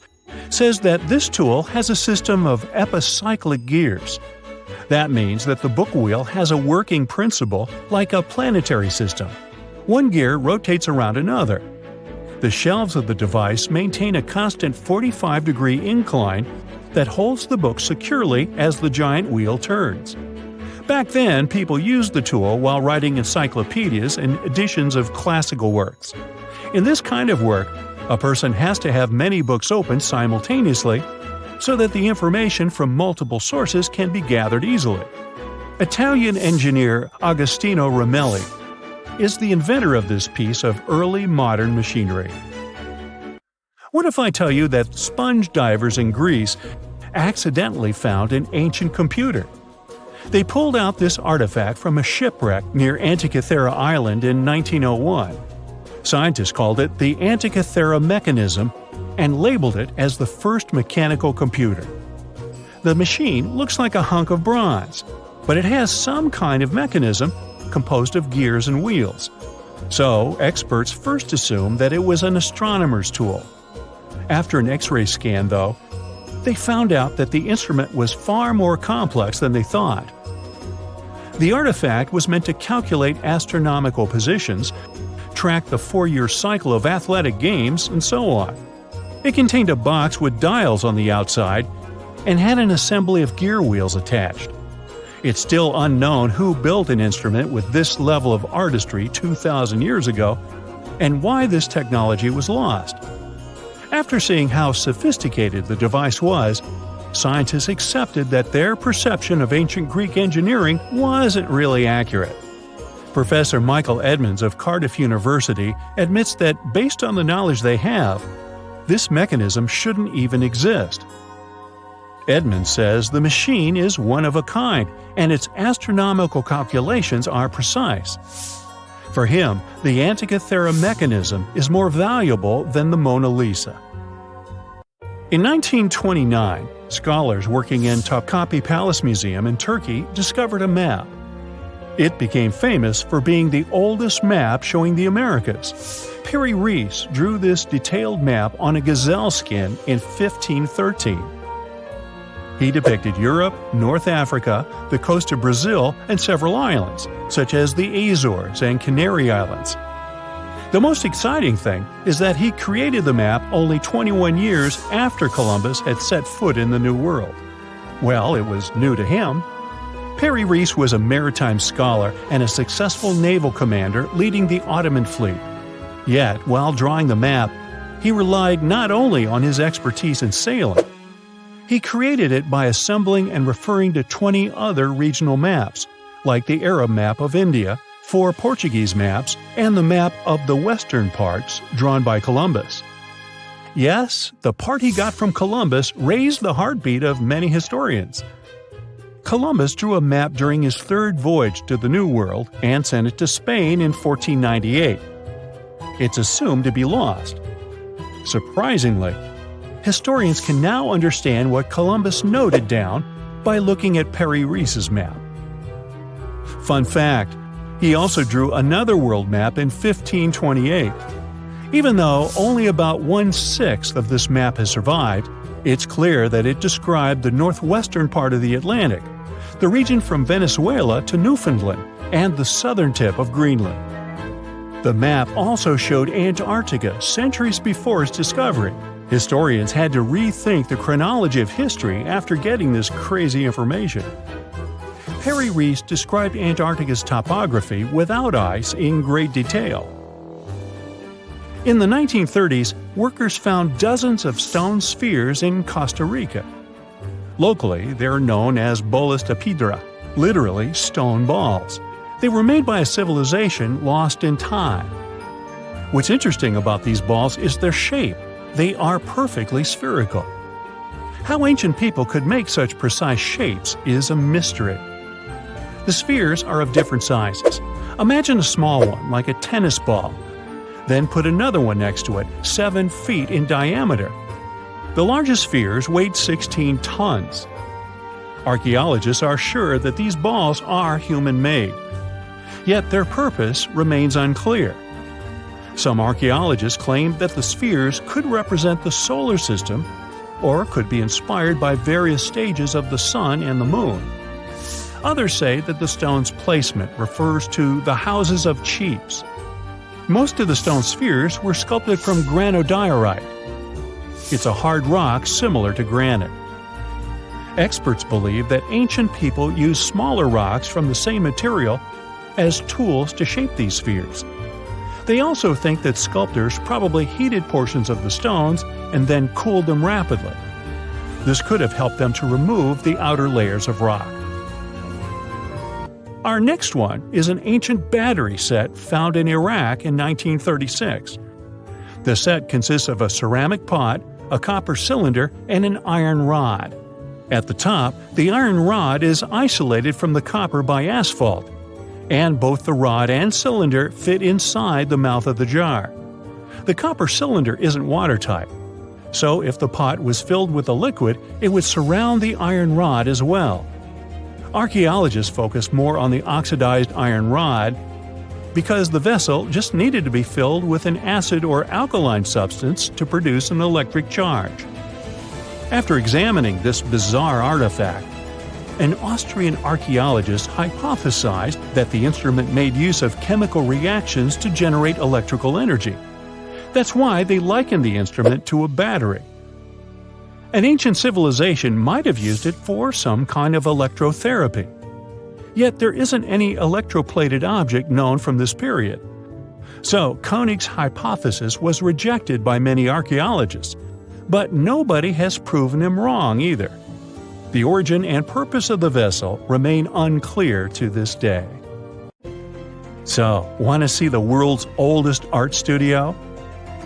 says that this tool has a system of epicyclic gears. That means that the book wheel has a working principle like a planetary system. One gear rotates around another. The shelves of the device maintain a constant 45-degree incline that holds the book securely as the giant wheel turns. Back then, people used the tool while writing encyclopedias and editions of classical works. In this kind of work, a person has to have many books open simultaneously so that the information from multiple sources can be gathered easily. Italian engineer Agostino Ramelli is the inventor of this piece of early modern machinery. What if I tell you that sponge divers in Greece accidentally found an ancient computer? They pulled out this artifact from a shipwreck near Antikythera Island in 1901. Scientists called it the Antikythera mechanism and labeled it as the first mechanical computer. The machine looks like a hunk of bronze, but it has some kind of mechanism composed of gears and wheels. So, experts first assumed that it was an astronomer's tool. After an X-ray scan, though, they found out that the instrument was far more complex than they thought. The artifact was meant to calculate astronomical positions, track the 4-year cycle of athletic games, and so on. It contained a box with dials on the outside and had an assembly of gear wheels attached. It's still unknown who built an instrument with this level of artistry 2,000 years ago and why this technology was lost. After seeing how sophisticated the device was, scientists accepted that their perception of ancient Greek engineering wasn't really accurate. Professor Michael Edmonds of Cardiff University admits that based on the knowledge they have, this mechanism shouldn't even exist. Edmonds says the machine is one of a kind and its astronomical calculations are precise. For him, the Antikythera mechanism is more valuable than the Mona Lisa. In 1929, scholars working in Topkapi Palace Museum in Turkey discovered a map. It became famous for being the oldest map showing the Americas. Piri Reis drew this detailed map on a gazelle skin in 1513. He depicted Europe, North Africa, the coast of Brazil, and several islands, such as the Azores and Canary Islands. The most exciting thing is that he created the map only 21 years after Columbus had set foot in the New World. Well, it was new to him. Piri Reis was a maritime scholar and a successful naval commander leading the Ottoman fleet. Yet, while drawing the map, he relied not only on his expertise in sailing. He created it by assembling and referring to 20 other regional maps, like the Arab map of India, 4 Portuguese maps, and the map of the western parts drawn by Columbus. Yes, the part he got from Columbus raised the heartbeat of many historians. Columbus drew a map during his 3rd voyage to the New World and sent it to Spain in 1498. It's assumed to be lost. Surprisingly, historians can now understand what Columbus noted down by looking at Piri Reis's map. Fun fact, he also drew another world map in 1528. Even though only about 1/6 of this map has survived, it's clear that it described the northwestern part of the Atlantic, the region from Venezuela to Newfoundland, and the southern tip of Greenland. The map also showed Antarctica centuries before its discovery. Historians had to rethink the chronology of history after getting this crazy information. Piri Reis described Antarctica's topography without ice in great detail. In the 1930s, workers found dozens of stone spheres in Costa Rica. Locally, they're known as bolas de piedra, literally stone balls. They were made by a civilization lost in time. What's interesting about these balls is their shape. They are perfectly spherical. How ancient people could make such precise shapes is a mystery. The spheres are of different sizes. Imagine a small one, like a tennis ball. Then put another one next to it, 7 feet in diameter. The largest spheres weighed 16 tons. Archaeologists are sure that these balls are human-made. Yet their purpose remains unclear. Some archaeologists claim that the spheres could represent the solar system or could be inspired by various stages of the sun and the moon. Others say that the stone's placement refers to the houses of chiefs. Most of the stone spheres were sculpted from granodiorite. It's a hard rock similar to granite. Experts believe that ancient people used smaller rocks from the same material as tools to shape these spheres. They also think that sculptors probably heated portions of the stones and then cooled them rapidly. This could have helped them to remove the outer layers of rock. Our next one is an ancient battery set found in Iraq in 1936. The set consists of a ceramic pot, a copper cylinder, and an iron rod. At the top, the iron rod is isolated from the copper by asphalt, and both the rod and cylinder fit inside the mouth of the jar. The copper cylinder isn't watertight, so if the pot was filled with a liquid, it would surround the iron rod as well. Archaeologists focus more on the oxidized iron rod because the vessel just needed to be filled with an acid or alkaline substance to produce an electric charge. After examining this bizarre artifact, an Austrian archaeologist hypothesized that the instrument made use of chemical reactions to generate electrical energy. That's why they likened the instrument to a battery. An ancient civilization might have used it for some kind of electrotherapy. Yet there isn't any electroplated object known from this period. So Koenig's hypothesis was rejected by many archaeologists, but nobody has proven him wrong either. The origin and purpose of the vessel remain unclear to this day. So, want to see the world's oldest art studio?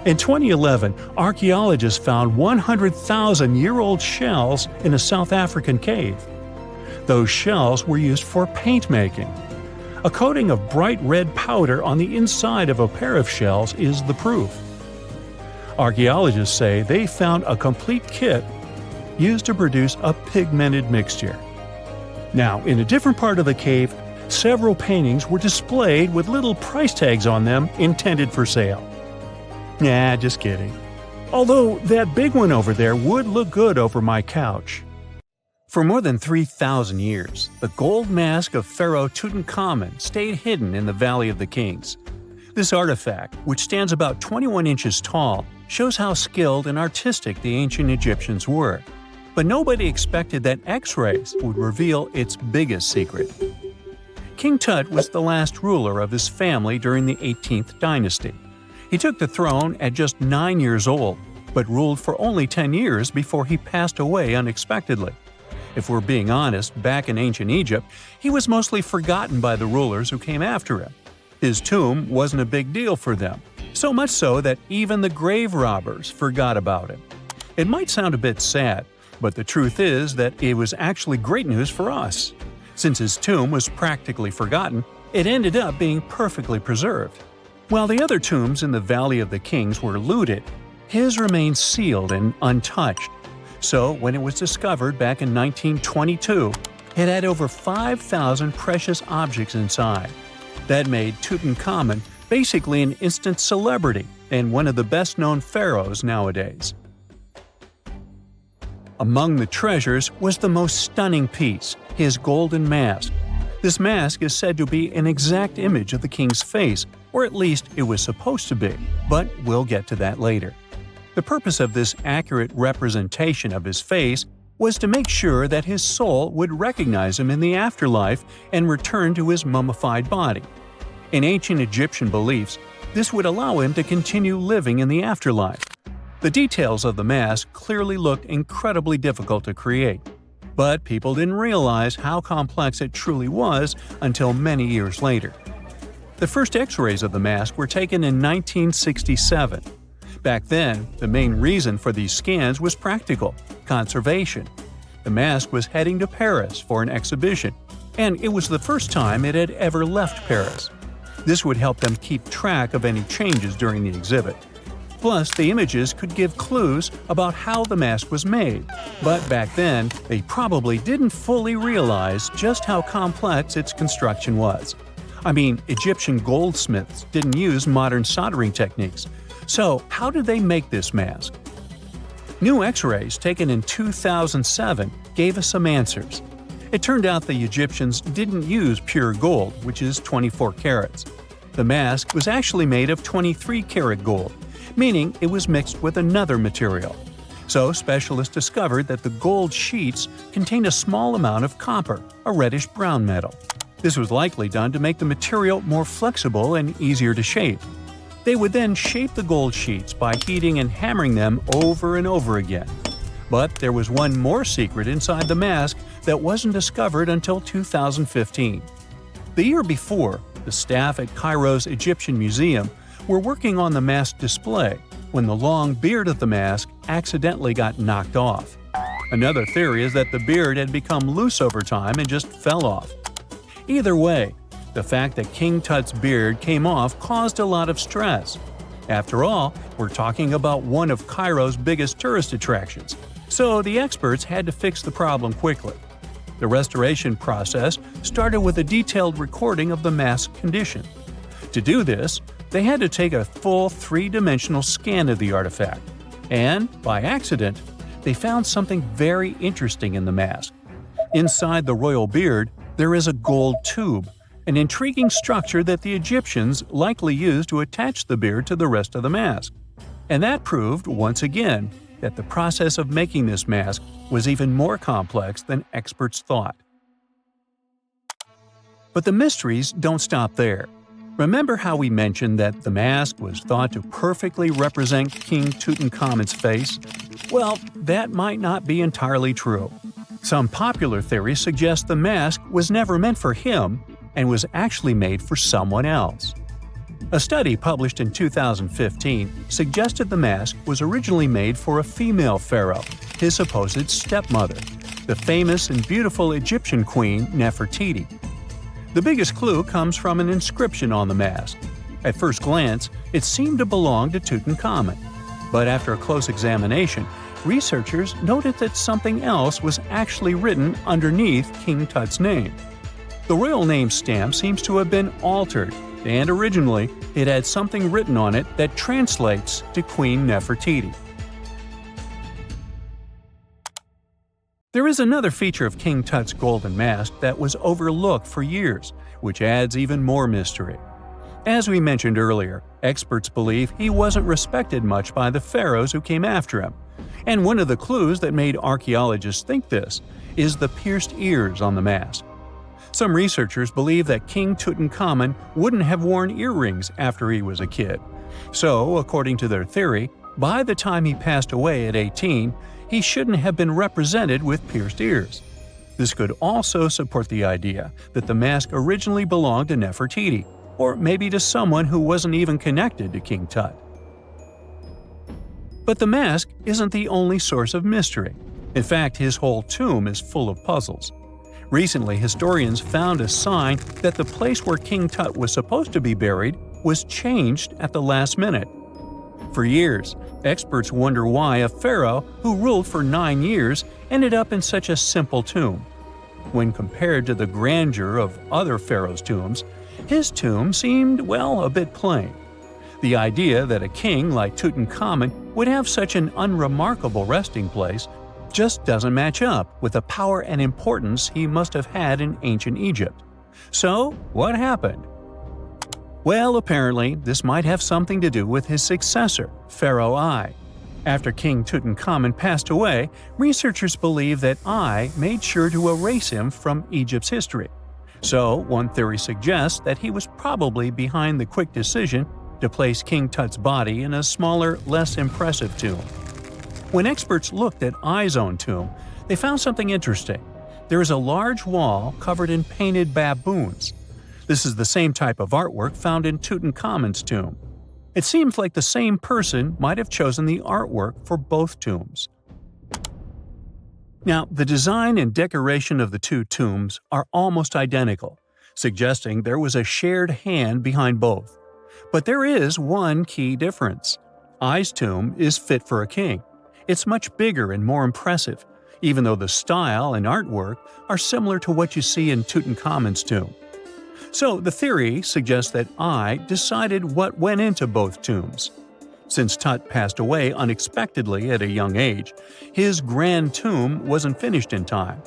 In 2011, archaeologists found 100,000-year-old shells in a South African cave. Those shells were used for paint making. A coating of bright red powder on the inside of a pair of shells is the proof. Archaeologists say they found a complete kit used to produce a pigmented mixture. Now, in a different part of the cave, several paintings were displayed with little price tags on them intended for sale. Nah, just kidding. Although that big one over there would look good over my couch. For more than 3,000 years, the gold mask of Pharaoh Tutankhamun stayed hidden in the Valley of the Kings. This artifact, which stands about 21 inches tall, shows how skilled and artistic the ancient Egyptians were. But nobody expected that X-rays would reveal its biggest secret. King Tut was the last ruler of his family during the 18th dynasty. He took the throne at just 9 years old, but ruled for only 10 years before he passed away unexpectedly. If we're being honest, back in ancient Egypt, he was mostly forgotten by the rulers who came after him. His tomb wasn't a big deal for them, so much so that even the grave robbers forgot about him. It might sound a bit sad, but the truth is that it was actually great news for us. Since his tomb was practically forgotten, it ended up being perfectly preserved. While the other tombs in the Valley of the Kings were looted, his remained sealed and untouched. So, when it was discovered back in 1922, it had over 5,000 precious objects inside. That made Tutankhamun basically an instant celebrity and one of the best-known pharaohs nowadays. Among the treasures was the most stunning piece, his golden mask. This mask is said to be an exact image of the king's face, or at least it was supposed to be, but we'll get to that later. The purpose of this accurate representation of his face was to make sure that his soul would recognize him in the afterlife and return to his mummified body. In ancient Egyptian beliefs, this would allow him to continue living in the afterlife. The details of the mask clearly looked incredibly difficult to create, but people didn't realize how complex it truly was until many years later. The first X-rays of the mask were taken in 1967. Back then, the main reason for these scans was practical – conservation. The mask was heading to Paris for an exhibition, and it was the first time it had ever left Paris. This would help them keep track of any changes during the exhibit. Plus, the images could give clues about how the mask was made, but back then, they probably didn't fully realize just how complex its construction was. I mean, Egyptian goldsmiths didn't use modern soldering techniques. So, how did they make this mask? New X-rays taken in 2007 gave us some answers. It turned out the Egyptians didn't use pure gold, which is 24 carats. The mask was actually made of 23-karat gold, meaning it was mixed with another material. So, specialists discovered that the gold sheets contained a small amount of copper, a reddish-brown metal. This was likely done to make the material more flexible and easier to shape. They would then shape the gold sheets by heating and hammering them over and over again. But there was one more secret inside the mask that wasn't discovered until 2015. The year before, the staff at Cairo's Egyptian Museum were working on the mask display when the long beard of the mask accidentally got knocked off. Another theory is that the beard had become loose over time and just fell off. Either way, the fact that King Tut's beard came off caused a lot of stress. After all, we're talking about one of Cairo's biggest tourist attractions, so the experts had to fix the problem quickly. The restoration process started with a detailed recording of the mask's condition. To do this, they had to take a full three-dimensional scan of the artifact, and, by accident, they found something very interesting in the mask. Inside the royal beard, there is a gold tube, an intriguing structure that the Egyptians likely used to attach the beard to the rest of the mask. And that proved, once again, that the process of making this mask was even more complex than experts thought. But the mysteries don't stop there. Remember how we mentioned that the mask was thought to perfectly represent King Tutankhamun's face? Well, that might not be entirely true. Some popular theories suggest the mask was never meant for him and was actually made for someone else. A study published in 2015 suggested the mask was originally made for a female pharaoh, his supposed stepmother, the famous and beautiful Egyptian queen Nefertiti. The biggest clue comes from an inscription on the mask. At first glance, it seemed to belong to Tutankhamun, but after a close examination, researchers noted that something else was actually written underneath King Tut's name. The royal name stamp seems to have been altered, and originally it had something written on it that translates to Queen Nefertiti. There is another feature of King Tut's golden mask that was overlooked for years, which adds even more mystery. As we mentioned earlier, experts believe he wasn't respected much by the pharaohs who came after him, and one of the clues that made archaeologists think this is the pierced ears on the mask. Some researchers believe that King Tutankhamun wouldn't have worn earrings after he was a kid. So, according to their theory, by the time he passed away at 18, he shouldn't have been represented with pierced ears. This could also support the idea that the mask originally belonged to Nefertiti, or maybe to someone who wasn't even connected to King Tut. But the mask isn't the only source of mystery. In fact, his whole tomb is full of puzzles. Recently, historians found a sign that the place where King Tut was supposed to be buried was changed at the last minute. For years, experts wonder why a pharaoh who ruled for 9 years ended up in such a simple tomb. When compared to the grandeur of other pharaohs' tombs, his tomb seemed, well, a bit plain. The idea that a king like Tutankhamun would have such an unremarkable resting place just doesn't match up with the power and importance he must have had in ancient Egypt. So, what happened? Well, apparently, this might have something to do with his successor, Pharaoh I. After King Tutankhamun passed away, researchers believe that I made sure to erase him from Egypt's history. So, one theory suggests that he was probably behind the quick decision to place King Tut's body in a smaller, less impressive tomb. When experts looked at I's own tomb, they found something interesting. There is a large wall covered in painted baboons. This is the same type of artwork found in Tutankhamun's tomb. It seems like the same person might have chosen the artwork for both tombs. Now, the design and decoration of the two tombs are almost identical, suggesting there was a shared hand behind both. But there is one key difference. I's tomb is fit for a king. It's much bigger and more impressive, even though the style and artwork are similar to what you see in Tutankhamun's tomb. So the theory suggests that I decided what went into both tombs. Since Tut passed away unexpectedly at a young age, his grand tomb wasn't finished in time.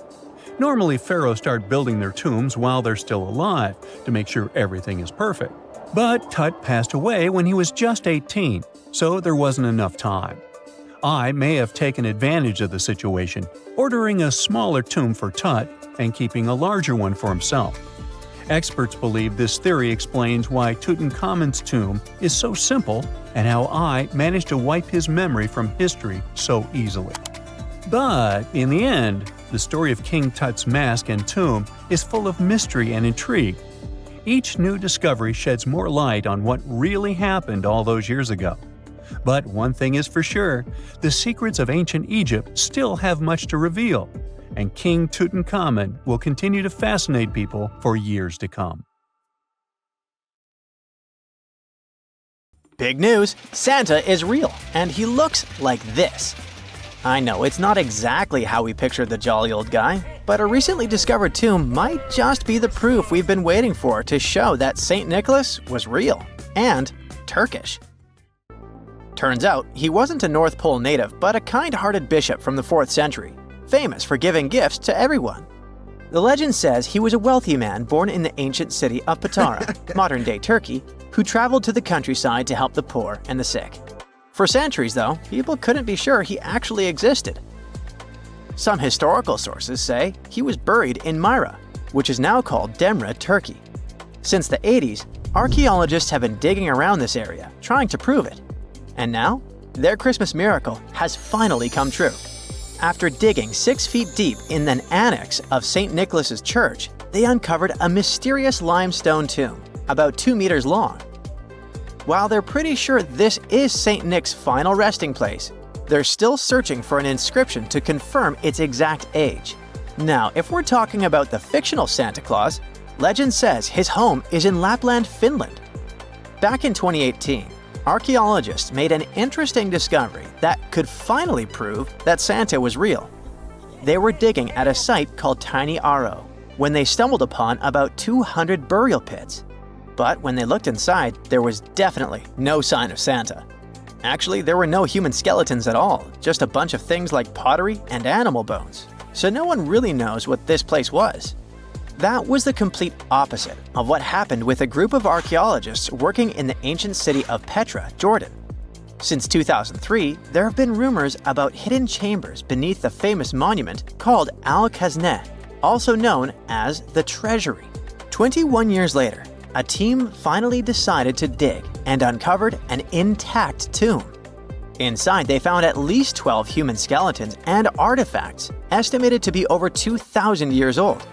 Normally, pharaohs start building their tombs while they're still alive to make sure everything is perfect. But Tut passed away when he was just 18, so there wasn't enough time. I may have taken advantage of the situation, ordering a smaller tomb for Tut and keeping a larger one for himself. Experts believe this theory explains why Tutankhamun's tomb is so simple and how I managed to wipe his memory from history so easily. But in the end, the story of King Tut's mask and tomb is full of mystery and intrigue. Each new discovery sheds more light on what really happened all those years ago. But one thing is for sure, the secrets of ancient Egypt still have much to reveal, and King Tutankhamun will continue to fascinate people for years to come. Big news! Santa is real, and he looks like this. I know it's not exactly how we pictured the jolly old guy, but a recently discovered tomb might just be the proof we've been waiting for to show that St. Nicholas was real and Turkish. Turns out, he wasn't a North Pole native, but a kind-hearted bishop from the 4th century, famous for giving gifts to everyone. The legend says he was a wealthy man born in the ancient city of Patara, modern-day Turkey, who traveled to the countryside to help the poor and the sick. For centuries, though, people couldn't be sure he actually existed. Some historical sources say he was buried in Myra, which is now called Demre, Turkey. Since the 80s, archaeologists have been digging around this area, trying to prove it. And now, their Christmas miracle has finally come true. After digging 6 feet deep in an annex of St. Nicholas's church, they uncovered a mysterious limestone tomb, about 2 meters long. While they're pretty sure this is St. Nick's final resting place, they're still searching for an inscription to confirm its exact age. Now, if we're talking about the fictional Santa Claus, legend says his home is in Lapland, Finland. Back in 2018, archaeologists made an interesting discovery that could finally prove that Santa was real. They were digging at a site called Tiny Aro when they stumbled upon about 200 burial pits. But when they looked inside, there was definitely no sign of Santa. Actually, there were no human skeletons at all, just a bunch of things like pottery and animal bones. So no one really knows what this place was. That was the complete opposite of what happened with a group of archaeologists working in the ancient city of Petra, Jordan. Since 2003, there have been rumors about hidden chambers beneath the famous monument called Al-Khazneh, also known as the Treasury. 21 years later, a team finally decided to dig and uncovered an intact tomb. Inside, they found at least 12 human skeletons and artifacts, estimated to be over 2,000 years old.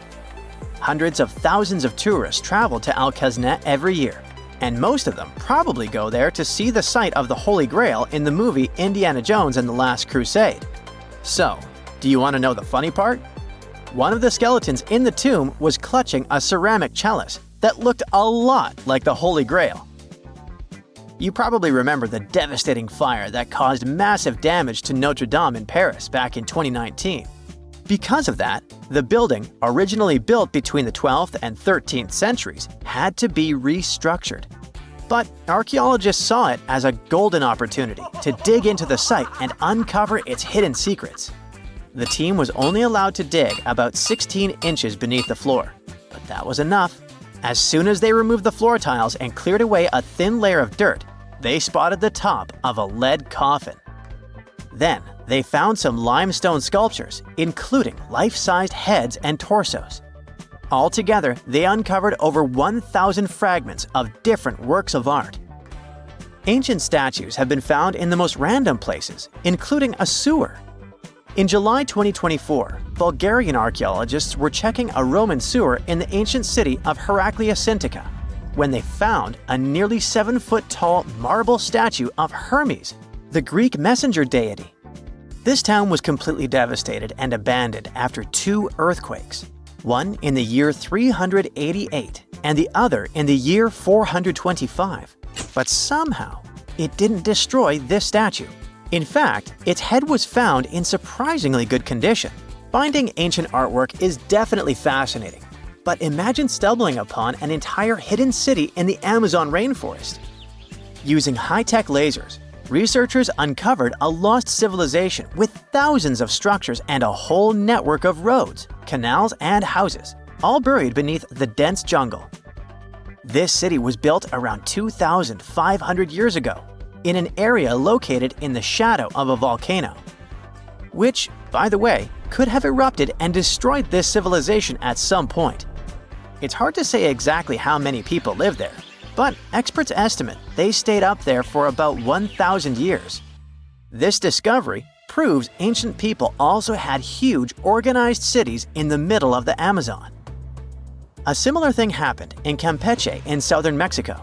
Hundreds of thousands of tourists travel to Al-Khazneh every year, and most of them probably go there to see the site of the Holy Grail in the movie Indiana Jones and the Last Crusade. So, do you want to know the funny part? One of the skeletons in the tomb was clutching a ceramic chalice that looked a lot like the Holy Grail. You probably remember the devastating fire that caused massive damage to Notre Dame in Paris back in 2019. Because of that, the building, originally built between the 12th and 13th centuries, had to be restructured. But archaeologists saw it as a golden opportunity to dig into the site and uncover its hidden secrets. The team was only allowed to dig about 16 inches beneath the floor, but that was enough. As soon as they removed the floor tiles and cleared away a thin layer of dirt, they spotted the top of a lead coffin. Then, they found some limestone sculptures, including life-sized heads and torsos. Altogether, they uncovered over 1,000 fragments of different works of art. Ancient statues have been found in the most random places, including a sewer. In July 2024, Bulgarian archaeologists were checking a Roman sewer in the ancient city of Hy-Brasil when they found a nearly 7-foot-tall marble statue of Hermes, the Greek messenger deity. This town was completely devastated and abandoned after 2 earthquakes, one in the year 388 and the other in the year 425. But somehow, it didn't destroy this statue. In fact, its head was found in surprisingly good condition. Finding ancient artwork is definitely fascinating, but imagine stumbling upon an entire hidden city in the Amazon rainforest. Using high-tech lasers, researchers uncovered a lost civilization with thousands of structures and a whole network of roads, canals, and houses, all buried beneath the dense jungle. This city was built around 2,500 years ago, in an area located in the shadow of a volcano, which, by the way, could have erupted and destroyed this civilization at some point. It's hard to say exactly how many people lived there, but experts estimate they stayed up there for about 1,000 years. This discovery proves ancient people also had huge organized cities in the middle of the Amazon. A similar thing happened in Campeche in southern Mexico.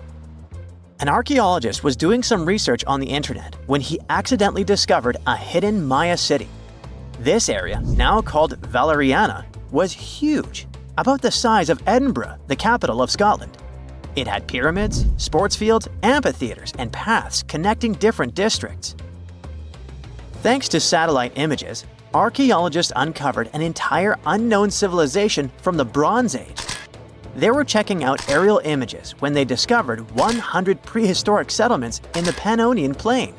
An archaeologist was doing some research on the internet when he accidentally discovered a hidden Maya city. This area, now called Valeriana, was huge, about the size of Edinburgh, the capital of Scotland. It had pyramids, sports fields, amphitheaters, and paths connecting different districts. Thanks to satellite images, archaeologists uncovered an entire unknown civilization from the Bronze Age. They were checking out aerial images when they discovered 100 prehistoric settlements in the Pannonian Plain,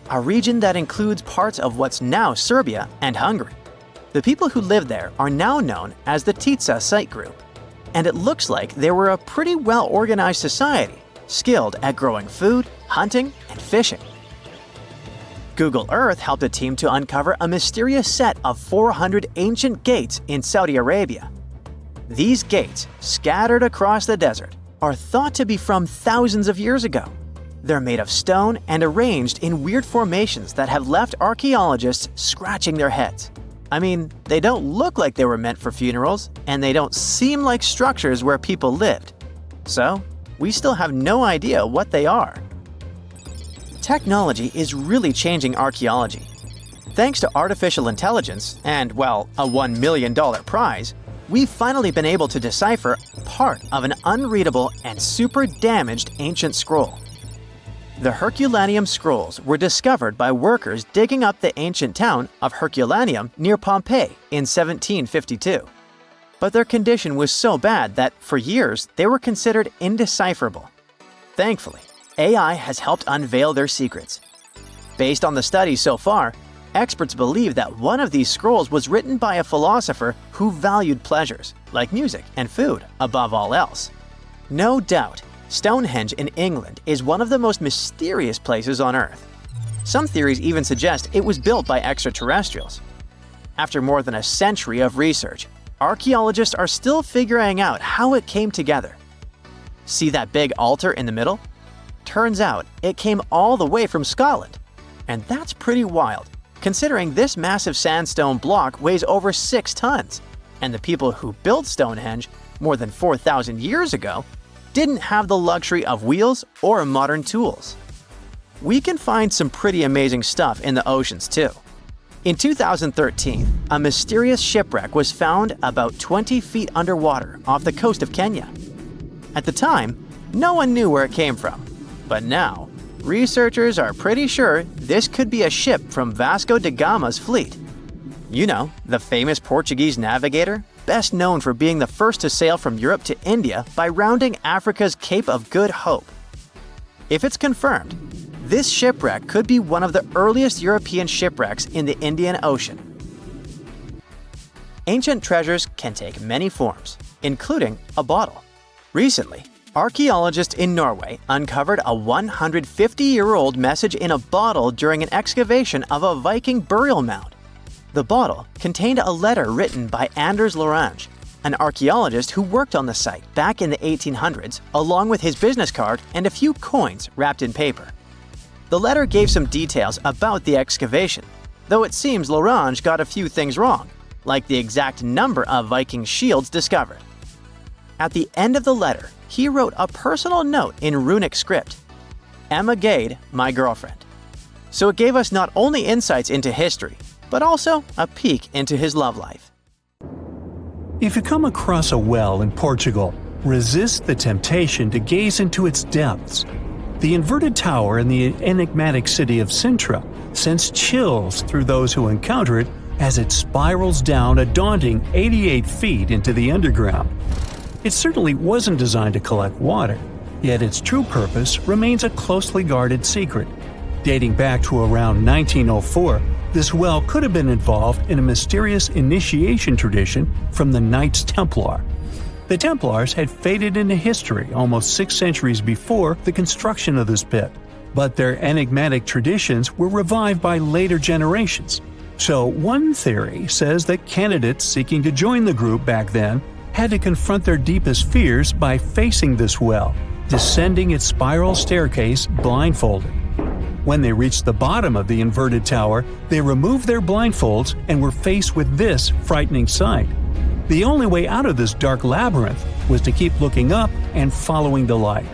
a region that includes parts of what's now Serbia and Hungary. The people who lived there are now known as the Titsa site group, and it looks like they were a pretty well-organized society, skilled at growing food, hunting, and fishing. Google Earth helped a team to uncover a mysterious set of 400 ancient gates in Saudi Arabia. These gates, scattered across the desert, are thought to be from thousands of years ago. They're made of stone and arranged in weird formations that have left archaeologists scratching their heads. I mean, they don't look like they were meant for funerals, and they don't seem like structures where people lived. So, we still have no idea what they are. Technology is really changing archaeology. Thanks to artificial intelligence and, well, a $1 million prize, we've finally been able to decipher part of an unreadable and super damaged ancient scroll. The Herculaneum scrolls were discovered by workers digging up the ancient town of Herculaneum near Pompeii in 1752. But their condition was so bad that, for years, they were considered indecipherable. Thankfully, AI has helped unveil their secrets. Based on the studies so far, experts believe that one of these scrolls was written by a philosopher who valued pleasures, like music and food, above all else. No doubt, Stonehenge in England is one of the most mysterious places on Earth. Some theories even suggest it was built by extraterrestrials. After more than a century of research, archaeologists are still figuring out how it came together. See that big altar in the middle? Turns out it came all the way from Scotland. And that's pretty wild, considering this massive sandstone block weighs over 6 tons, and the people who built Stonehenge more than 4,000 years ago didn't have the luxury of wheels or modern tools. We can find some pretty amazing stuff in the oceans too. In 2013, a mysterious shipwreck was found about 20 feet underwater off the coast of Kenya. At the time, no one knew where it came from, but now, researchers are pretty sure this could be a ship from Vasco da Gama's fleet. You know, the famous Portuguese navigator, best known for being the first to sail from Europe to India by rounding Africa's Cape of Good Hope. If it's confirmed, this shipwreck could be one of the earliest European shipwrecks in the Indian Ocean. Ancient treasures can take many forms, including a bottle. Recently, archaeologists in Norway uncovered a 150-year-old message in a bottle during an excavation of a Viking burial mound. The bottle contained a letter written by Anders Lorange, an archaeologist who worked on the site back in the 1800s, along with his business card and a few coins wrapped in paper. The letter gave some details about the excavation, though it seems Lorange got a few things wrong, like the exact number of Viking shields discovered. At the end of the letter, he wrote a personal note in runic script, "Emma Gade, my girlfriend." So it gave us not only insights into history, but also a peek into his love life. If you come across a well in Portugal, resist the temptation to gaze into its depths. The inverted tower in the enigmatic city of Sintra sends chills through those who encounter it as it spirals down a daunting 88 feet into the underground. It certainly wasn't designed to collect water, yet its true purpose remains a closely guarded secret. Dating back to around 1904, this well could have been involved in a mysterious initiation tradition from the Knights Templar. The Templars had faded into history almost 6 centuries before the construction of this pit, but their enigmatic traditions were revived by later generations. So one theory says that candidates seeking to join the group back then had to confront their deepest fears by facing this well, descending its spiral staircase blindfolded. When they reached the bottom of the inverted tower, they removed their blindfolds and were faced with this frightening sight. The only way out of this dark labyrinth was to keep looking up and following the light.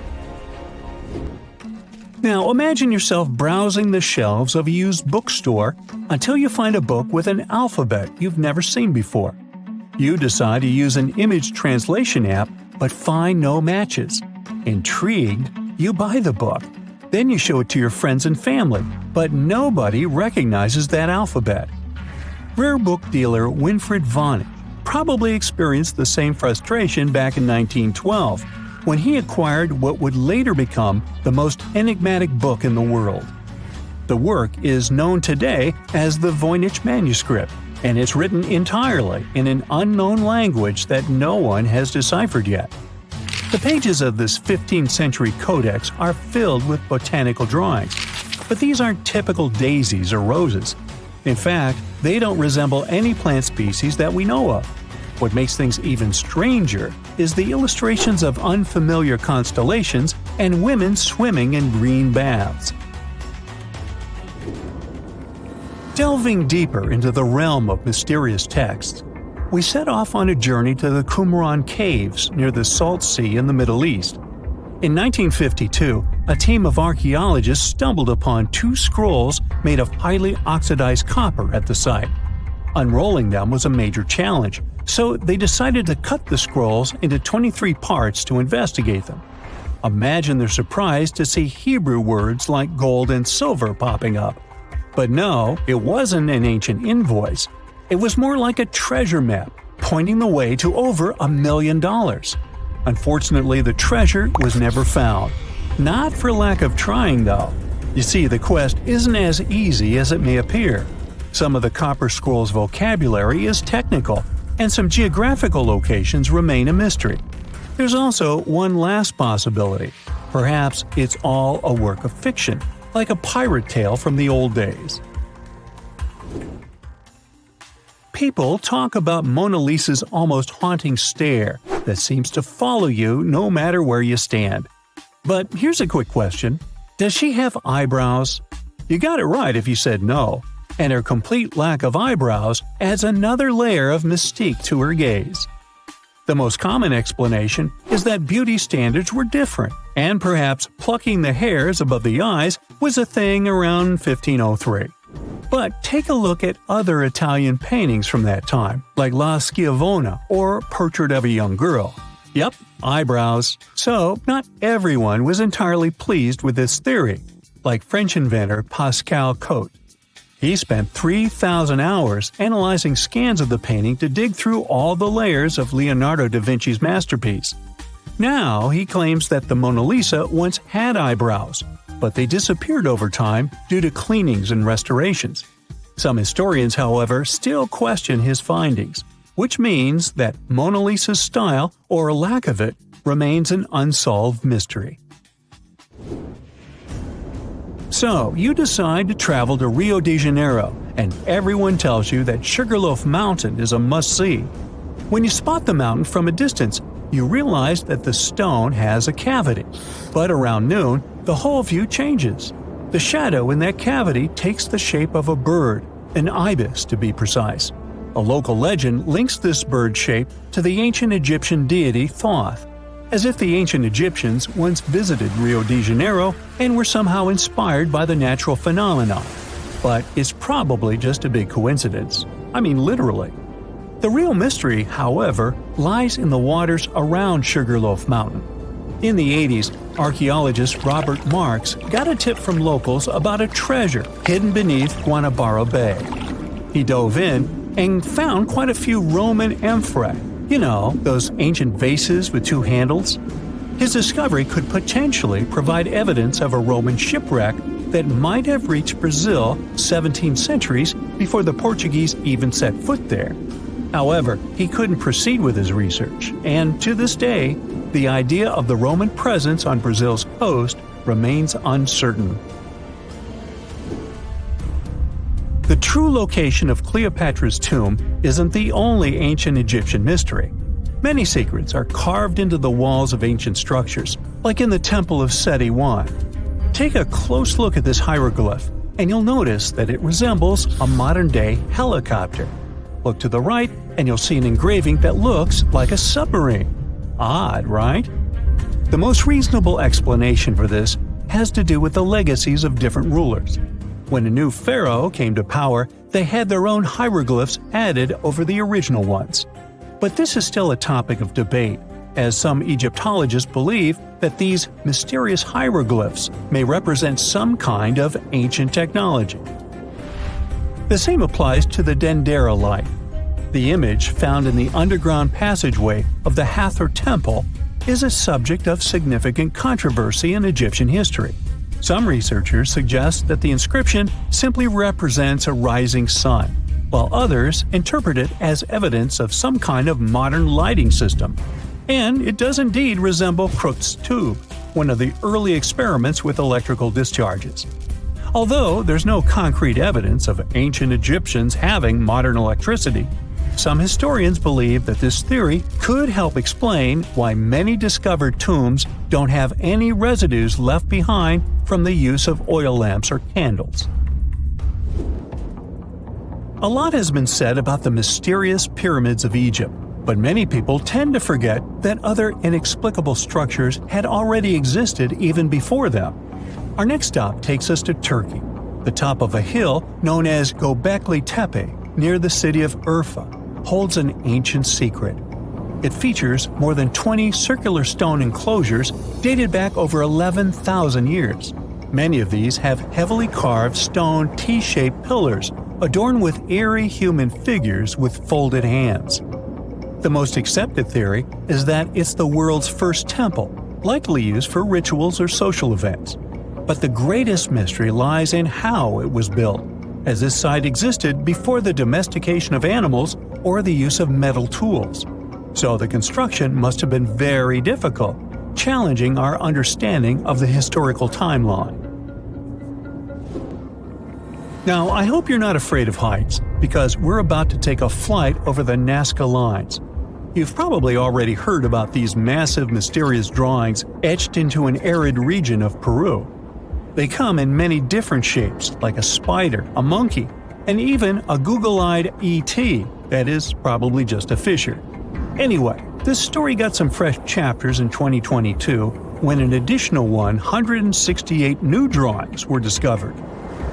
Now imagine yourself browsing the shelves of a used bookstore until you find a book with an alphabet you've never seen before. You decide to use an image translation app but find no matches. Intrigued, you buy the book. Then you show it to your friends and family, but nobody recognizes that alphabet. Rare book dealer Winfried Voynich probably experienced the same frustration back in 1912, when he acquired what would later become the most enigmatic book in the world. The work is known today as the Voynich manuscript, and it's written entirely in an unknown language that no one has deciphered yet. The pages of this 15th century codex are filled with botanical drawings, but these aren't typical daisies or roses. In fact, they don't resemble any plant species that we know of. What makes things even stranger is the illustrations of unfamiliar constellations and women swimming in green baths. Delving deeper into the realm of mysterious texts, we set off on a journey to the Qumran Caves near the Salt Sea in the Middle East. In 1952, a team of archaeologists stumbled upon 2 scrolls made of highly oxidized copper at the site. Unrolling them was a major challenge, so they decided to cut the scrolls into 23 parts to investigate them. Imagine their surprise to see Hebrew words like gold and silver popping up. But no, it wasn't an ancient invoice. It was more like a treasure map, pointing the way to over $1 million. Unfortunately, the treasure was never found. Not for lack of trying, though. You see, the quest isn't as easy as it may appear. Some of the copper scroll's vocabulary is technical, and some geographical locations remain a mystery. There's also one last possibility. Perhaps it's all a work of fiction, like a pirate tale from the old days. People talk about Mona Lisa's almost haunting stare that seems to follow you no matter where you stand. But here's a quick question. Does she have eyebrows? You got it right if you said no, and her complete lack of eyebrows adds another layer of mystique to her gaze. The most common explanation is that beauty standards were different, and perhaps plucking the hairs above the eyes was a thing around 1503. But take a look at other Italian paintings from that time, like La Schiavona or Portrait of a Young Girl. Yep, eyebrows. So, not everyone was entirely pleased with this theory. like French inventor Pascal Cotte. He spent 3,000 hours analyzing scans of the painting to dig through all the layers of Leonardo da Vinci's masterpiece. Now he claims that the Mona Lisa once had eyebrows, but they disappeared over time due to cleanings and restorations. Some historians, however, still question his findings, which means that Mona Lisa's style, or lack of it, remains an unsolved mystery. So, you decide to travel to Rio de Janeiro, and everyone tells you that Sugarloaf Mountain is a must-see. When you spot the mountain from a distance, you realize that the stone has a cavity. But around noon, the whole view changes. The shadow in that cavity takes the shape of a bird, an ibis to be precise. A local legend links this bird shape to the ancient Egyptian deity Thoth, as if the ancient Egyptians once visited Rio de Janeiro and were somehow inspired by the natural phenomenon. But it's probably just a big coincidence. I mean, literally. The real mystery, however, lies in the waters around Sugarloaf Mountain. In the 80s, archaeologist Robert Marks got a tip from locals about a treasure hidden beneath Guanabara Bay. He dove in and found quite a few Roman amphorae. You know, those ancient vases with two handles? His discovery could potentially provide evidence of a Roman shipwreck that might have reached Brazil 17 centuries before the Portuguese even set foot there. However, he couldn't proceed with his research, and to this day, the idea of the Roman presence on Brazil's coast remains uncertain. The true location of Cleopatra's tomb isn't the only ancient Egyptian mystery. Many secrets are carved into the walls of ancient structures, like in the Temple of Seti I. Take a close look at this hieroglyph, and you'll notice that it resembles a modern-day helicopter. Look to the right, and you'll see an engraving that looks like a submarine. Odd, right? The most reasonable explanation for this has to do with the legacies of different rulers. When a new pharaoh came to power, they had their own hieroglyphs added over the original ones. But this is still a topic of debate, as some Egyptologists believe that these mysterious hieroglyphs may represent some kind of ancient technology. The same applies to the Dendera light. The image found in the underground passageway of the Hathor Temple is a subject of significant controversy in Egyptian history. Some researchers suggest that the inscription simply represents a rising sun, while others interpret it as evidence of some kind of modern lighting system. And it does indeed resemble Crookes' tube, one of the early experiments with electrical discharges. Although there's no concrete evidence of ancient Egyptians having modern electricity, some historians believe that this theory could help explain why many discovered tombs don't have any residues left behind from the use of oil lamps or candles. A lot has been said about the mysterious pyramids of Egypt, but many people tend to forget that other inexplicable structures had already existed even before them. Our next stop takes us to Turkey. The top of a hill known as Göbekli Tepe, near the city of Urfa, holds an ancient secret. It features more than 20 circular stone enclosures dated back over 11,000 years. Many of these have heavily carved stone T-shaped pillars adorned with eerie human figures with folded hands. The most accepted theory is that it's the world's first temple, likely used for rituals or social events. But the greatest mystery lies in how it was built, as this site existed before the domestication of animals or the use of metal tools. So the construction must have been very difficult, challenging our understanding of the historical timeline. Now, I hope you're not afraid of heights, because we're about to take a flight over the Nazca Lines. You've probably already heard about these massive, mysterious drawings etched into an arid region of Peru. They come in many different shapes, like a spider, a monkey, and even a Google-eyed ET that is probably just a fisher. Anyway, this story got some fresh chapters in 2022 when an additional 168 new drawings were discovered.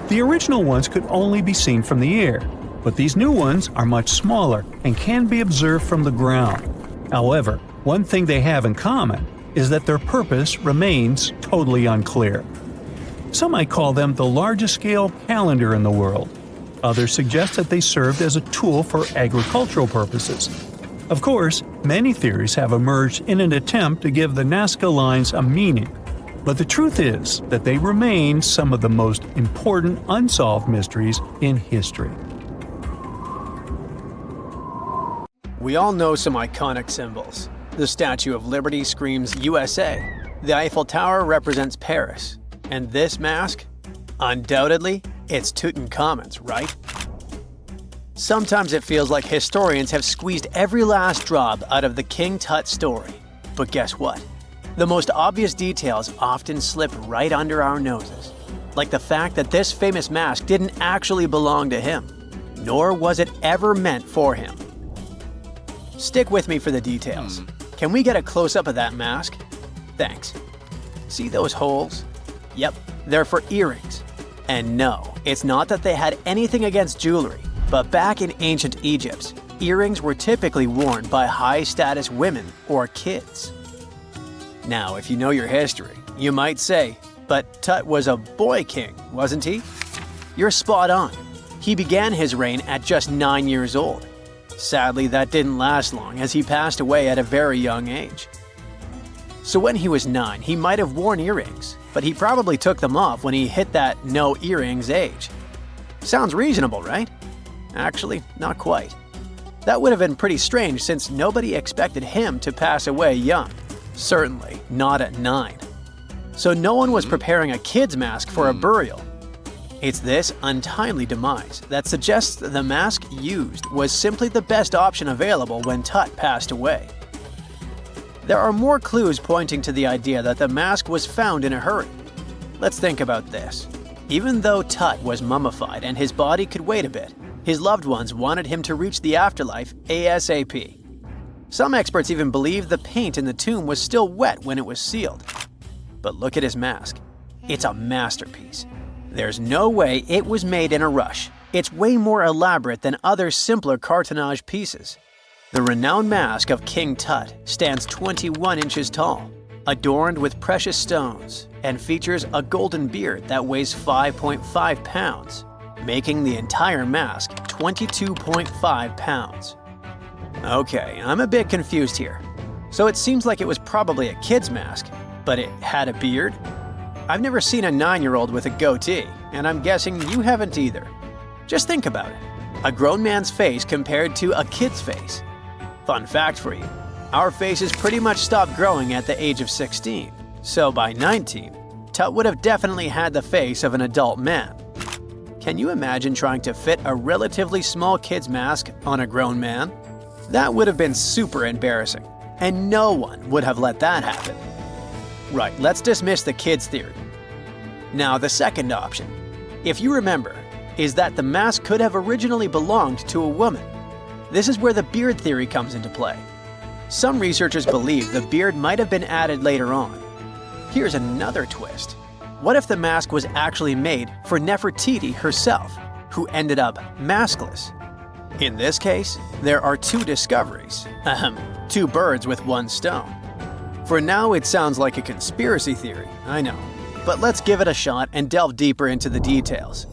The original ones could only be seen from the air, but these new ones are much smaller and can be observed from the ground. However, one thing they have in common is that their purpose remains totally unclear. Some might call them the largest-scale calendar in the world. Others suggest that they served as a tool for agricultural purposes. Of course, many theories have emerged in an attempt to give the Nazca lines a meaning, but the truth is that they remain some of the most important unsolved mysteries in history. We all know some iconic symbols. The Statue of Liberty screams USA. The Eiffel Tower represents Paris. And this mask? Undoubtedly, it's Tutankhamun's, right? Sometimes it feels like historians have squeezed every last drop out of the King Tut story. But guess what? The most obvious details often slip right under our noses. Like the fact that this famous mask didn't actually belong to him, nor was it ever meant for him. Stick with me for the details. Can we get a close-up of that mask? Thanks. See those holes? Yep, they're for earrings. And no, it's not that they had anything against jewelry, but back in ancient Egypt, earrings were typically worn by high-status women or kids. Now, if you know your history, you might say, but Tut was a boy king, wasn't he? You're spot on. He began his reign at just 9 years old. Sadly, that didn't last long as he passed away at a very young age. So when he was 9, he might have worn earrings, but he probably took them off when he hit that no earrings age. Sounds reasonable, right? Actually, not quite. That would have been pretty strange since nobody expected him to pass away young. Certainly not at 9. So no one was preparing a kid's mask for a burial. It's this untimely demise that suggests that the mask used was simply the best option available when Tut passed away. There are more clues pointing to the idea that the mask was found in a hurry. Let's think about this. Even though Tut was mummified and his body could wait a bit, his loved ones wanted him to reach the afterlife ASAP. Some experts even believe the paint in the tomb was still wet when it was sealed. But look at his mask. It's a masterpiece. There's no way it was made in a rush. It's way more elaborate than other simpler cartonnage pieces. The renowned mask of King Tut stands 21 inches tall, adorned with precious stones, and features a golden beard that weighs 5.5 pounds, making the entire mask 22.5 pounds. Okay, I'm a bit confused here. So it seems like it was probably a kid's mask, but it had a beard? I've never seen a 9-year-old with a goatee, and I'm guessing you haven't either. Just think about it. A grown man's face compared to a kid's face. Fun fact for you, our faces pretty much stopped growing at the age of 16, so by 19, Tut would have definitely had the face of an adult man. Can you imagine trying to fit a relatively small kid's mask on a grown man? That would have been super embarrassing, and no one would have let that happen. Right, let's dismiss the kids' theory. Now, the second option, if you remember, is that the mask could have originally belonged to a woman. This is where the beard theory comes into play. Some researchers believe the beard might have been added later on. Here's another twist. What if the mask was actually made for Nefertiti herself, who ended up maskless? In this case, there are two discoveries. Two birds with one stone. For now, it sounds like a conspiracy theory, I know. But let's give it a shot and delve deeper into the details.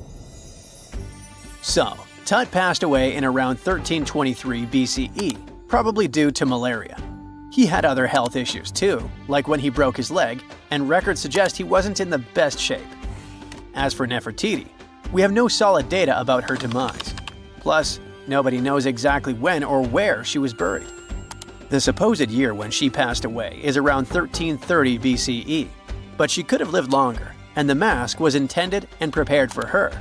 So, Tut passed away in around 1323 BCE, probably due to malaria. He had other health issues too, like when he broke his leg, and records suggest he wasn't in the best shape. As for Nefertiti, we have no solid data about her demise. Plus, nobody knows exactly when or where she was buried. The supposed year when she passed away is around 1330 BCE, but she could have lived longer, and the mask was intended and prepared for her.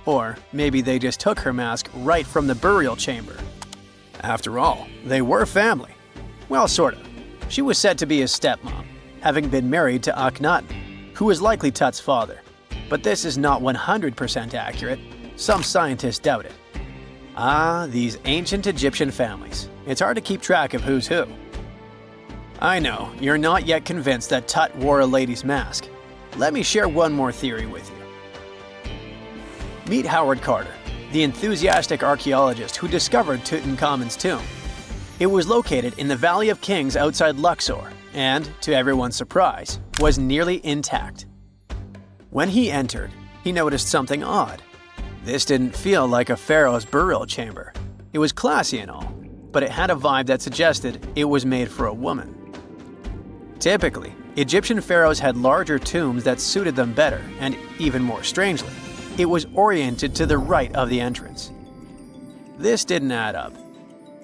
Or maybe they just took her mask right from the burial chamber. After all, they were family. Well, sort of. She was said to be his stepmom, having been married to Akhenaten, who was likely Tut's father. But this is not 100% accurate. Some scientists doubt it. Ah, these ancient Egyptian families. It's hard to keep track of who's who. I know, you're not yet convinced that Tut wore a lady's mask. Let me share one more theory with you. Meet Howard Carter, the enthusiastic archaeologist who discovered Tutankhamun's tomb. It was located in the Valley of Kings outside Luxor and, to everyone's surprise, was nearly intact. When he entered, he noticed something odd. This didn't feel like a pharaoh's burial chamber. It was classy and all, but it had a vibe that suggested it was made for a woman. Typically, Egyptian pharaohs had larger tombs that suited them better, and even more strangely, it was oriented to the right of the entrance. This didn't add up.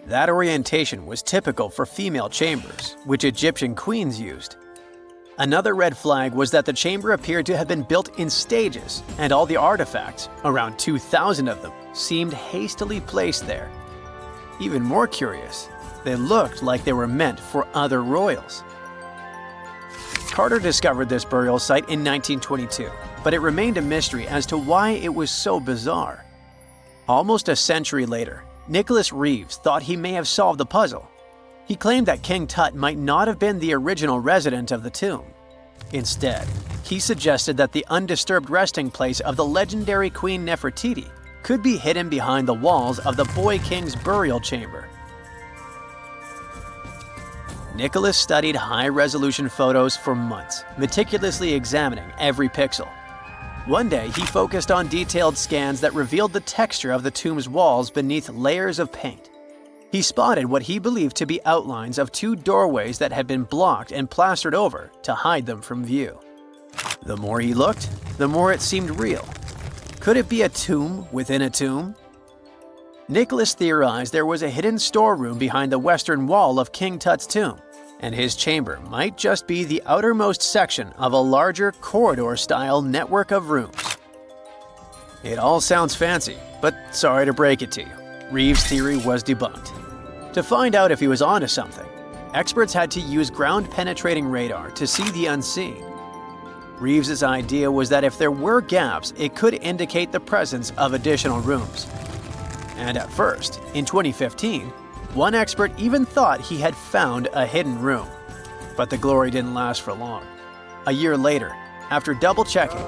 That orientation was typical for female chambers, which Egyptian queens used. Another red flag was that the chamber appeared to have been built in stages, and all the artifacts, around 2,000 of them, seemed hastily placed there. Even more curious, they looked like they were meant for other royals. Carter discovered this burial site in 1922, but it remained a mystery as to why it was so bizarre. Almost a century later, Nicholas Reeves thought he may have solved the puzzle. He claimed that King Tut might not have been the original resident of the tomb. Instead, he suggested that the undisturbed resting place of the legendary Queen Nefertiti could be hidden behind the walls of the boy king's burial chamber. Nicholas studied high-resolution photos for months, meticulously examining every pixel. One day, he focused on detailed scans that revealed the texture of the tomb's walls beneath layers of paint. He spotted what he believed to be outlines of two doorways that had been blocked and plastered over to hide them from view. The more he looked, the more it seemed real. Could it be a tomb within a tomb? Nicholas theorized there was a hidden storeroom behind the western wall of King Tut's tomb, and his chamber might just be the outermost section of a larger corridor-style network of rooms. It all sounds fancy, but sorry to break it to you, Reeves' theory was debunked. To find out if he was onto something, experts had to use ground-penetrating radar to see the unseen. Reeves' idea was that if there were gaps, it could indicate the presence of additional rooms. And at first, in 2015, one expert even thought he had found a hidden room. But the glory didn't last for long. A year later, after double-checking,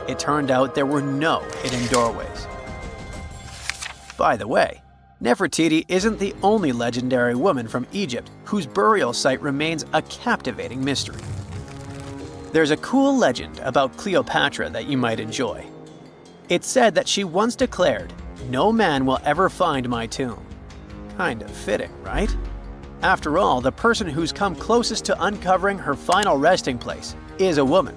it turned out there were no hidden doorways. By the way, Nefertiti isn't the only legendary woman from Egypt whose burial site remains a captivating mystery. There's a cool legend about Cleopatra that you might enjoy. It's said that she once declared, "No man will ever find my tomb." Kind of fitting, right? After all, the person who's come closest to uncovering her final resting place is a woman.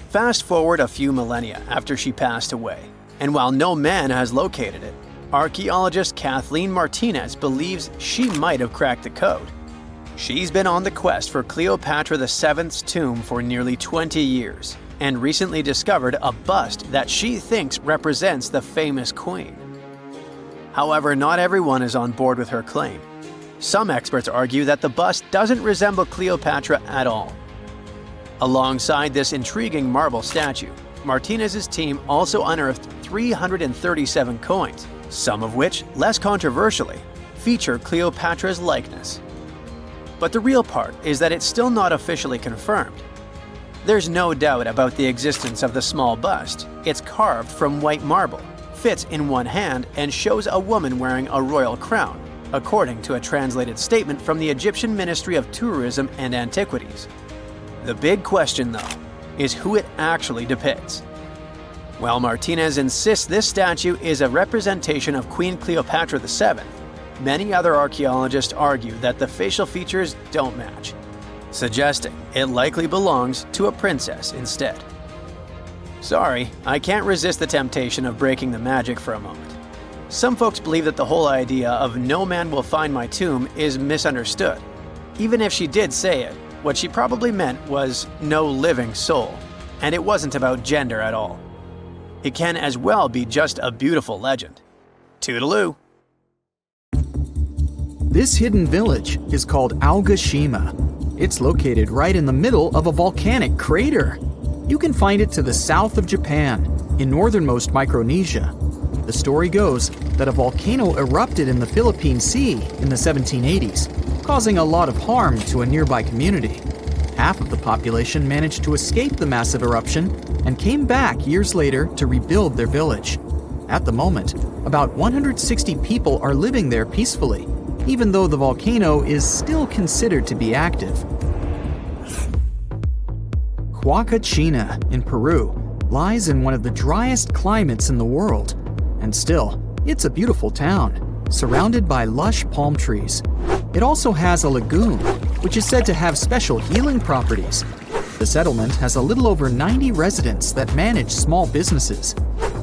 Fast forward a few millennia after she passed away, and while no man has located it, archaeologist Kathleen Martinez believes she might have cracked the code. She's been on the quest for Cleopatra VII's tomb for nearly 20 years, and recently discovered a bust that she thinks represents the famous queen. However, not everyone is on board with her claim. Some experts argue that the bust doesn't resemble Cleopatra at all. Alongside this intriguing marble statue, Martinez's team also unearthed 337 coins, some of which, less controversially, feature Cleopatra's likeness. But the real part is that it's still not officially confirmed. There's no doubt about the existence of the small bust. It's carved from white marble, fits in one hand, and shows a woman wearing a royal crown, according to a translated statement from the Egyptian Ministry of Tourism and Antiquities. The big question, though, is who it actually depicts. While Martinez insists this statue is a representation of Queen Cleopatra VII, many other archaeologists argue that the facial features don't match, suggesting it likely belongs to a princess instead. Sorry, I can't resist the temptation of breaking the magic for a moment. Some folks believe that the whole idea of "no man will find my tomb" is misunderstood. Even if she did say it, what she probably meant was "no living soul," and it wasn't about gender at all. It can as well be just a beautiful legend. Toodaloo! This hidden village is called Aogashima. It's located right in the middle of a volcanic crater. You can find it to the south of Japan, in northernmost Micronesia. The story goes that a volcano erupted in the Philippine Sea in the 1780s, causing a lot of harm to a nearby community. Half of the population managed to escape the massive eruption and came back years later to rebuild their village. At the moment, about 160 people are living there peacefully, even though the volcano is still considered to be active. Huacachina in Peru lies in one of the driest climates in the world. And still, it's a beautiful town, surrounded by lush palm trees. It also has a lagoon, which is said to have special healing properties. The settlement has a little over 90 residents that manage small businesses.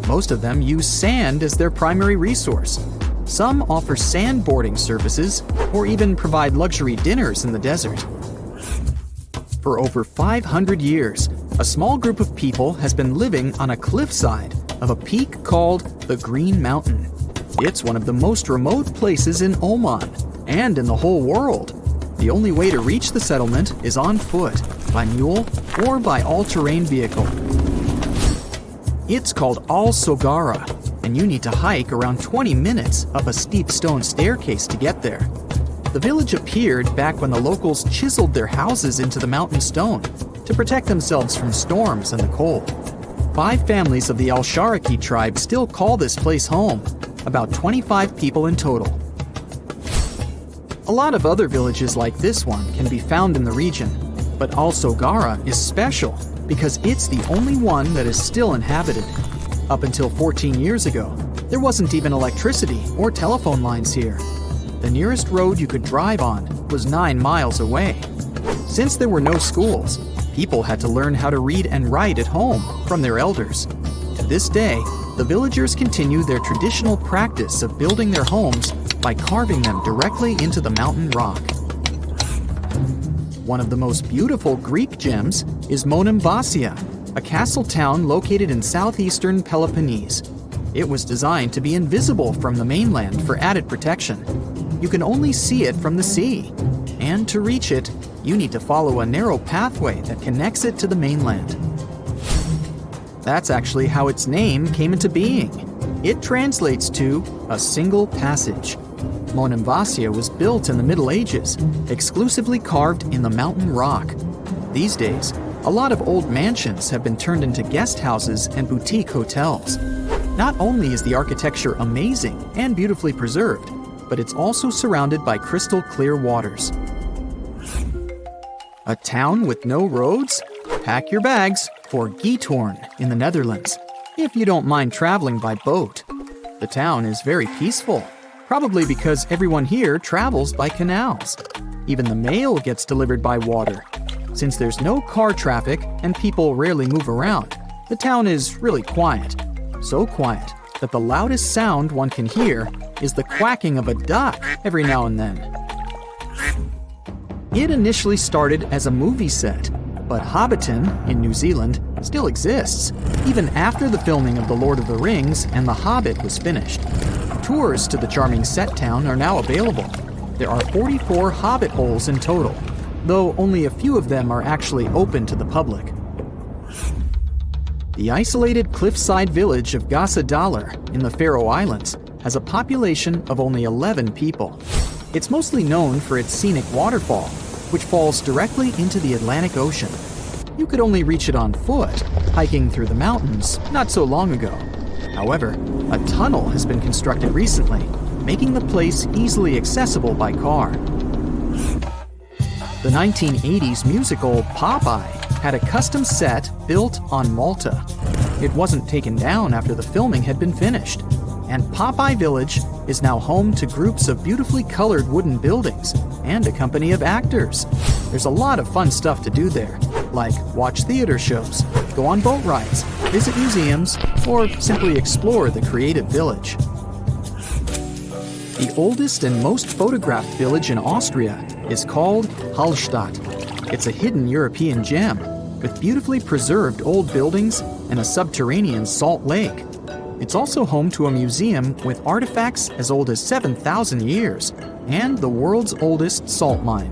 Most of them use sand as their primary resource. Some offer sandboarding services or even provide luxury dinners in the desert. For over 500 years, a small group of people has been living on a cliffside of a peak called the Green Mountain. It's one of the most remote places in Oman and in the whole world. The only way to reach the settlement is on foot, by mule, or by all-terrain vehicle. It's called Al-Sogara, and you need to hike around 20 minutes up a steep stone staircase to get there. The village appeared back when the locals chiseled their houses into the mountain stone to protect themselves from storms and the cold. 5 families of the Al-Sharaki tribe still call this place home, about 25 people in total. A lot of other villages like this one can be found in the region, but Al-Sogara is special because it's the only one that is still inhabited. Up until 14 years ago, there wasn't even electricity or telephone lines here. The nearest road you could drive on was 9 miles away. Since there were no schools, people had to learn how to read and write at home from their elders. To this day, the villagers continue their traditional practice of building their homes by carving them directly into the mountain rock. One of the most beautiful Greek gems is Monemvasia, a castle town located in southeastern Peloponnese. It was designed to be invisible from the mainland for added protection. You can only see it from the sea, and to reach it, you need to follow a narrow pathway that connects it to the mainland. That's actually how its name came into being. It translates to a single passage. Monemvasia was built in the Middle Ages, exclusively carved in the mountain rock. These days, a lot of old mansions have been turned into guest houses and boutique hotels. Not only is the architecture amazing and beautifully preserved, but it's also surrounded by crystal clear waters. A town with no roads? Pack your bags for Giethoorn in the Netherlands, if you don't mind traveling by boat. The town is very peaceful, probably because everyone here travels by canals. Even the mail gets delivered by water. Since there's no car traffic and people rarely move around, the town is really quiet. So quiet that the loudest sound one can hear is the quacking of a duck every now and then. It initially started as a movie set, but Hobbiton in New Zealand still exists, even after the filming of The Lord of the Rings and The Hobbit was finished. Tours to the charming set town are now available. There are 44 Hobbit holes in total, though only a few of them are actually open to the public. The isolated cliffside village of Gasadalar in the Faroe Islands has a population of only 11 people. It's mostly known for its scenic waterfall, which falls directly into the Atlantic Ocean. You could only reach it on foot, hiking through the mountains not so long ago. However, a tunnel has been constructed recently, making the place easily accessible by car. The 1980s musical Popeye had a custom set built on Malta. It wasn't taken down after the filming had been finished, and Popeye Village is now home to groups of beautifully colored wooden buildings and a company of actors. There's a lot of fun stuff to do there, like watch theater shows, go on boat rides, visit museums, or simply explore the creative village. The oldest and most photographed village in Austria is called Hallstatt. It's a hidden European gem with beautifully preserved old buildings and a subterranean salt lake. It's also home to a museum with artifacts as old as 7,000 years and the world's oldest salt mine.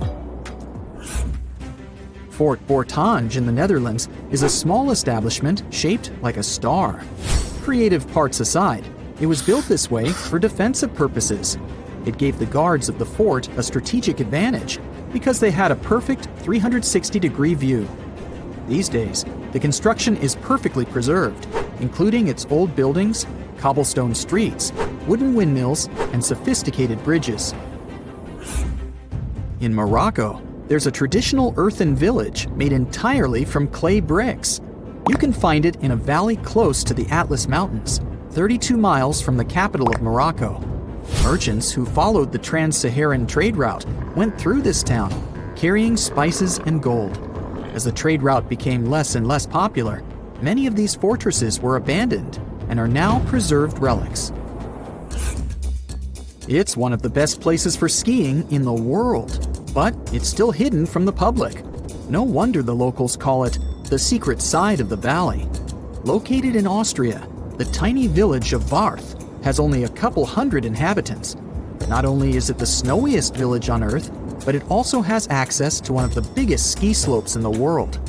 Fort Bortange in the Netherlands is a small establishment shaped like a star. Creative parts aside, it was built this way for defensive purposes. It gave the guards of the fort a strategic advantage because they had a perfect 360-degree view. These days, the construction is perfectly preserved, including its old buildings, cobblestone streets, wooden windmills, and sophisticated bridges. In Morocco, there's a traditional earthen village made entirely from clay bricks. You can find it in a valley close to the Atlas Mountains, 32 miles from the capital of Morocco. Merchants who followed the trans-Saharan trade route went through this town, carrying spices and gold. As the trade route became less and less popular, many of these fortresses were abandoned and are now preserved relics. It's one of the best places for skiing in the world, but it's still hidden from the public. No wonder the locals call it the secret side of the valley. Located in Austria, the tiny village of Varth has only a couple hundred inhabitants. Not only is it the snowiest village on Earth, but it also has access to one of the biggest ski slopes in the world.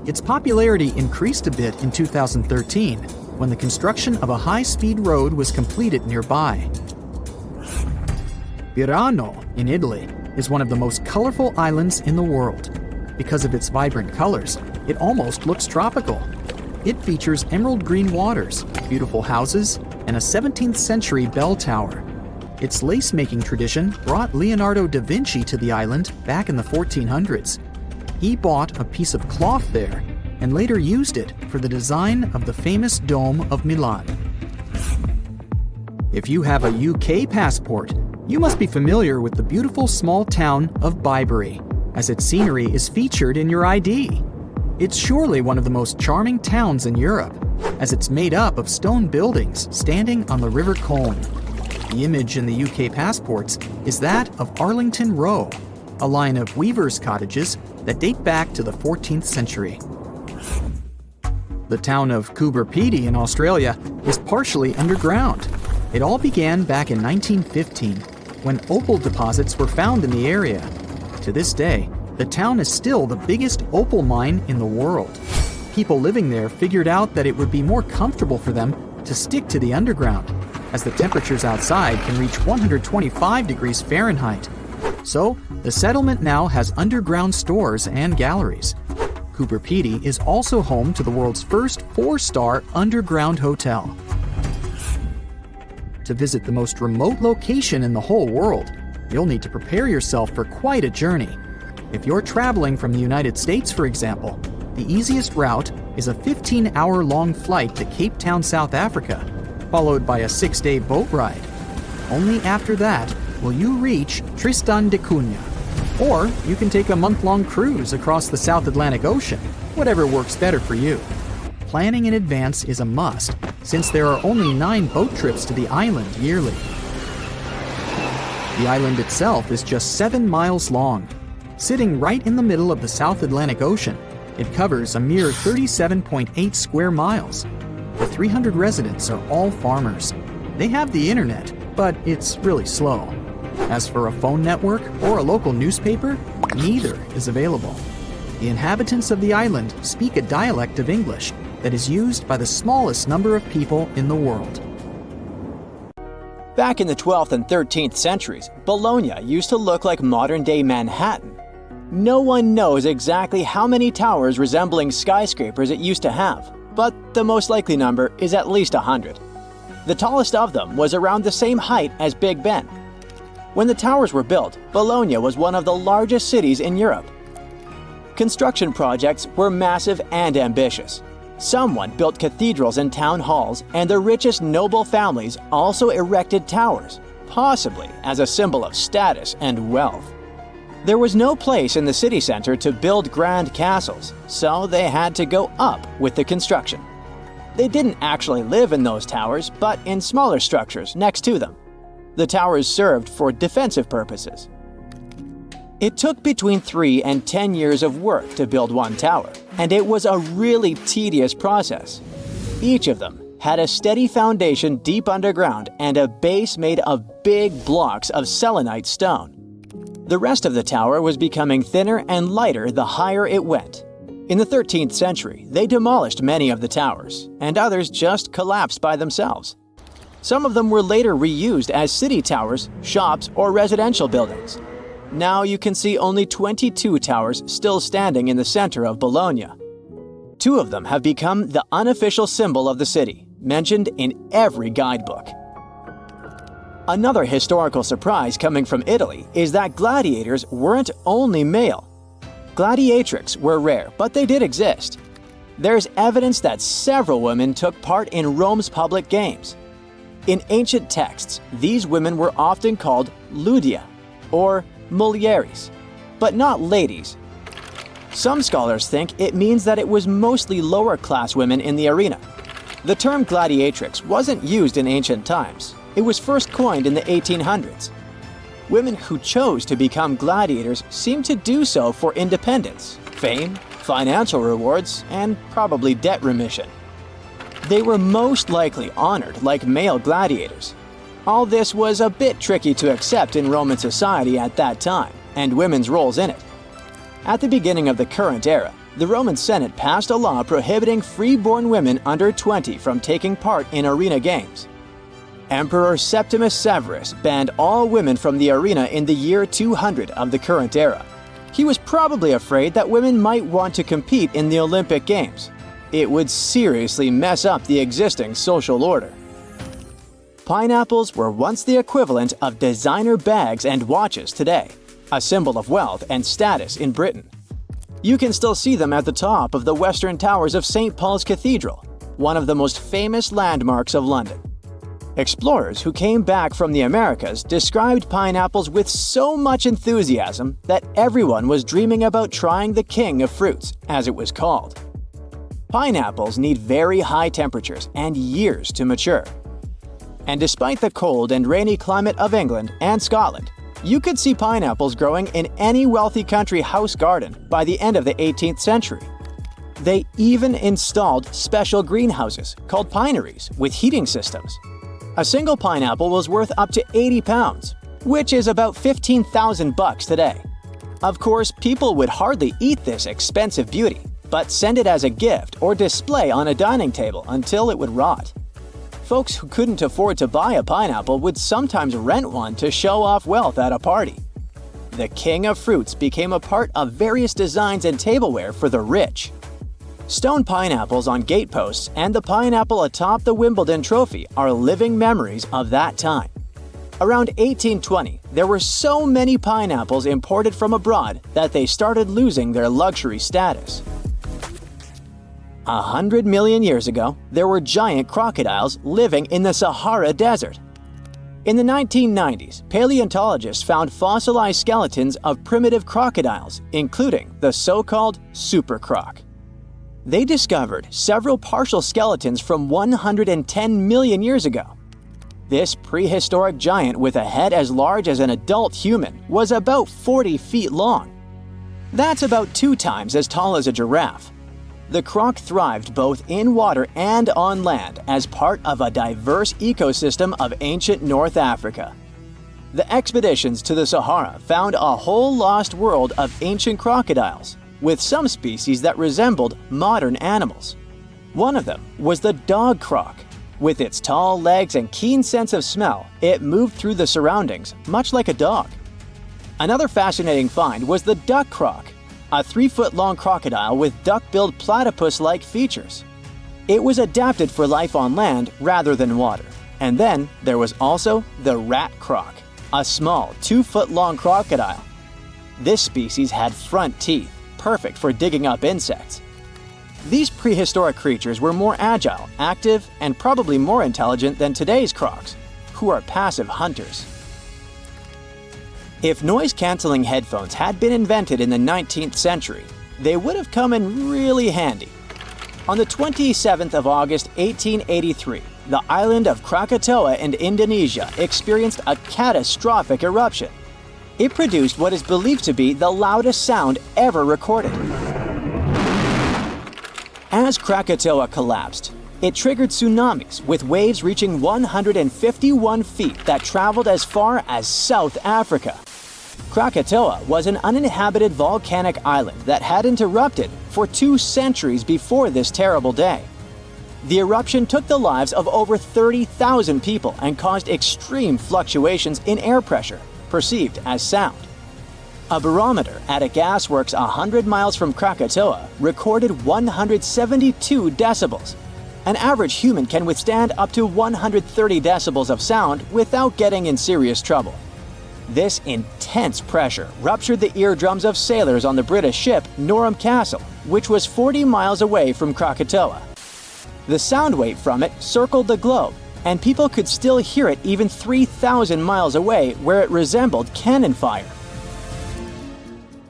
Its popularity increased a bit in 2013 when the construction of a high-speed road was completed nearby. Pirano in Italy is one of the most colorful islands in the world. Because of its vibrant colors, it almost looks tropical. It features emerald green waters, beautiful houses, and a 17th century bell tower. Its lace-making tradition brought Leonardo da Vinci to the island back in the 1400s. He bought a piece of cloth there and later used it for the design of the famous Dome of Milan. If you have a UK passport, you must be familiar with the beautiful small town of Byberry, as its scenery is featured in your ID. It's surely one of the most charming towns in Europe, as it's made up of stone buildings standing on the River Colne. The image in the UK passports is that of Arlington Row, a line of weavers' cottages that date back to the 14th century. The town of Coober Pedy in Australia is partially underground. It all began back in 1915, when opal deposits were found in the area. To this day, the town is still the biggest opal mine in the world. People living there figured out that it would be more comfortable for them to stick to the underground, as the temperatures outside can reach 125 degrees Fahrenheit. So, the settlement now has underground stores and galleries. Coober Pedy is also home to the world's first 4-star underground hotel. To visit the most remote location in the whole world, you'll need to prepare yourself for quite a journey. If you're traveling from the United States, for example, the easiest route is a 15-hour-long flight to Cape Town, South Africa, followed by a 6-day boat ride. Only after that will you reach Tristan da Cunha. Or you can take a month-long cruise across the South Atlantic Ocean, whatever works better for you. Planning in advance is a must, since there are only 9 boat trips to the island yearly. The island itself is just 7 miles long. Sitting right in the middle of the South Atlantic Ocean, it covers a mere 37.8 square miles. The 300 residents are all farmers. They have the internet, but it's really slow. As for a phone network or a local newspaper, neither is available. The inhabitants of the island speak a dialect of English that is used by the smallest number of people in the world. Back in the 12th and 13th centuries, Bologna used to look like modern-day Manhattan. No one knows exactly how many towers resembling skyscrapers it used to have, but the most likely number is at least 100. The tallest of them was around the same height as Big Ben. When the towers were built, Bologna was one of the largest cities in Europe. Construction projects were massive and ambitious. Someone built cathedrals and town halls, and the richest noble families also erected towers, possibly as a symbol of status and wealth. There was no place in the city center to build grand castles, so they had to go up with the construction. They didn't actually live in those towers, but in smaller structures next to them. The towers served for defensive purposes. It took between 3 and 10 years of work to build one tower, and it was a really tedious process. Each of them had a steady foundation deep underground and a base made of big blocks of selenite stone. The rest of the tower was becoming thinner and lighter the higher it went. In the 13th century, they demolished many of the towers, and others just collapsed by themselves. Some of them were later reused as city towers, shops, or residential buildings. Now you can see only 22 towers still standing in the center of Bologna. 2 of them have become the unofficial symbol of the city, mentioned in every guidebook. Another historical surprise coming from Italy is that gladiators weren't only male. Gladiatrix were rare, but they did exist. There's evidence that several women took part in Rome's public games. In ancient texts, these women were often called ludia, or mulieres, but not ladies. Some scholars think it means that it was mostly lower-class women in the arena. The term gladiatrix wasn't used in ancient times. It was first coined in the 1800s. Women who chose to become gladiators seemed to do so for independence, fame, financial rewards, and probably debt remission. They were most likely honored like male gladiators. All this was a bit tricky to accept in Roman society at that time, and women's roles in it. At the beginning of the current era, the Roman Senate passed a law prohibiting free-born women under 20 from taking part in arena games. Emperor Septimus Severus banned all women from the arena in the year 200 of the current era. He was probably afraid that women might want to compete in the Olympic Games. It would seriously mess up the existing social order. Pineapples were once the equivalent of designer bags and watches today, a symbol of wealth and status in Britain. You can still see them at the top of the western towers of St. Paul's Cathedral, one of the most famous landmarks of London. Explorers who came back from the Americas described pineapples with so much enthusiasm that everyone was dreaming about trying the king of fruits, as it was called. Pineapples need very high temperatures and years to mature. And despite the cold and rainy climate of England and Scotland, you could see pineapples growing in any wealthy country house garden by the end of the 18th century. They even installed special greenhouses called pineries with heating systems. A single pineapple was worth up to 80 pounds, which is about $15,000 today. Of course, people would hardly eat this expensive beauty, but send it as a gift or display on a dining table until it would rot. Folks who couldn't afford to buy a pineapple would sometimes rent one to show off wealth at a party. The king of fruits became a part of various designs and tableware for the rich. Stone pineapples on gateposts and the pineapple atop the Wimbledon trophy are living memories of that time. Around 1820, there were so many pineapples imported from abroad that they started losing their luxury status. 100 million years ago, there were giant crocodiles living in the Sahara Desert. In the 1990s, paleontologists found fossilized skeletons of primitive crocodiles, including the so-called supercroc. They discovered several partial skeletons from 110 million years ago. This prehistoric giant with a head as large as an adult human was about 40 feet long. That's about 2 times as tall as a giraffe. The croc thrived both in water and on land as part of a diverse ecosystem of ancient North Africa. The expeditions to the Sahara found a whole lost world of ancient crocodiles, with some species that resembled modern animals. One of them was the dog croc. With its tall legs and keen sense of smell, it moved through the surroundings, much like a dog. Another fascinating find was the duck croc, a 3-foot-long crocodile with duck-billed platypus-like features. It was adapted for life on land rather than water. And then there was also the rat croc, a small 2-foot-long crocodile. This species had front teeth, perfect for digging up insects. These prehistoric creatures were more agile, active, and probably more intelligent than today's crocs, who are passive hunters. If noise-canceling headphones had been invented in the 19th century, they would have come in really handy. On the 27th of August 1883, the island of Krakatoa in Indonesia experienced a catastrophic eruption. It produced what is believed to be the loudest sound ever recorded. As Krakatoa collapsed, it triggered tsunamis with waves reaching 151 feet that traveled as far as South Africa. Krakatoa was an uninhabited volcanic island that hadn't erupted for 2 centuries before this terrible day. The eruption took the lives of over 30,000 people and caused extreme fluctuations in air pressure, perceived as sound. A barometer at a gasworks 100 miles from Krakatoa recorded 172 decibels. An average human can withstand up to 130 decibels of sound without getting in serious trouble. This intense pressure ruptured the eardrums of sailors on the British ship Norham Castle, which was 40 miles away from Krakatoa. The sound wave from it circled the globe, and people could still hear it even 3,000 miles away where it resembled cannon fire.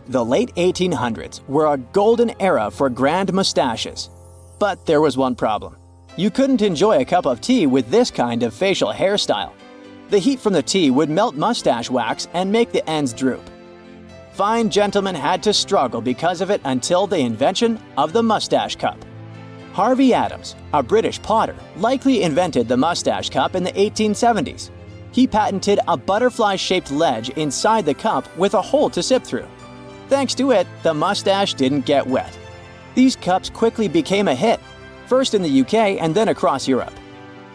The late 1800s were a golden era for grand mustaches. But there was one problem. You couldn't enjoy a cup of tea with this kind of facial hairstyle. The heat from the tea would melt mustache wax and make the ends droop. Fine gentlemen had to struggle because of it until the invention of the mustache cup. Harvey Adams, a British potter, likely invented the mustache cup in the 1870s. He patented a butterfly-shaped ledge inside the cup with a hole to sip through. Thanks to it, the mustache didn't get wet. These cups quickly became a hit, first in the UK and then across Europe.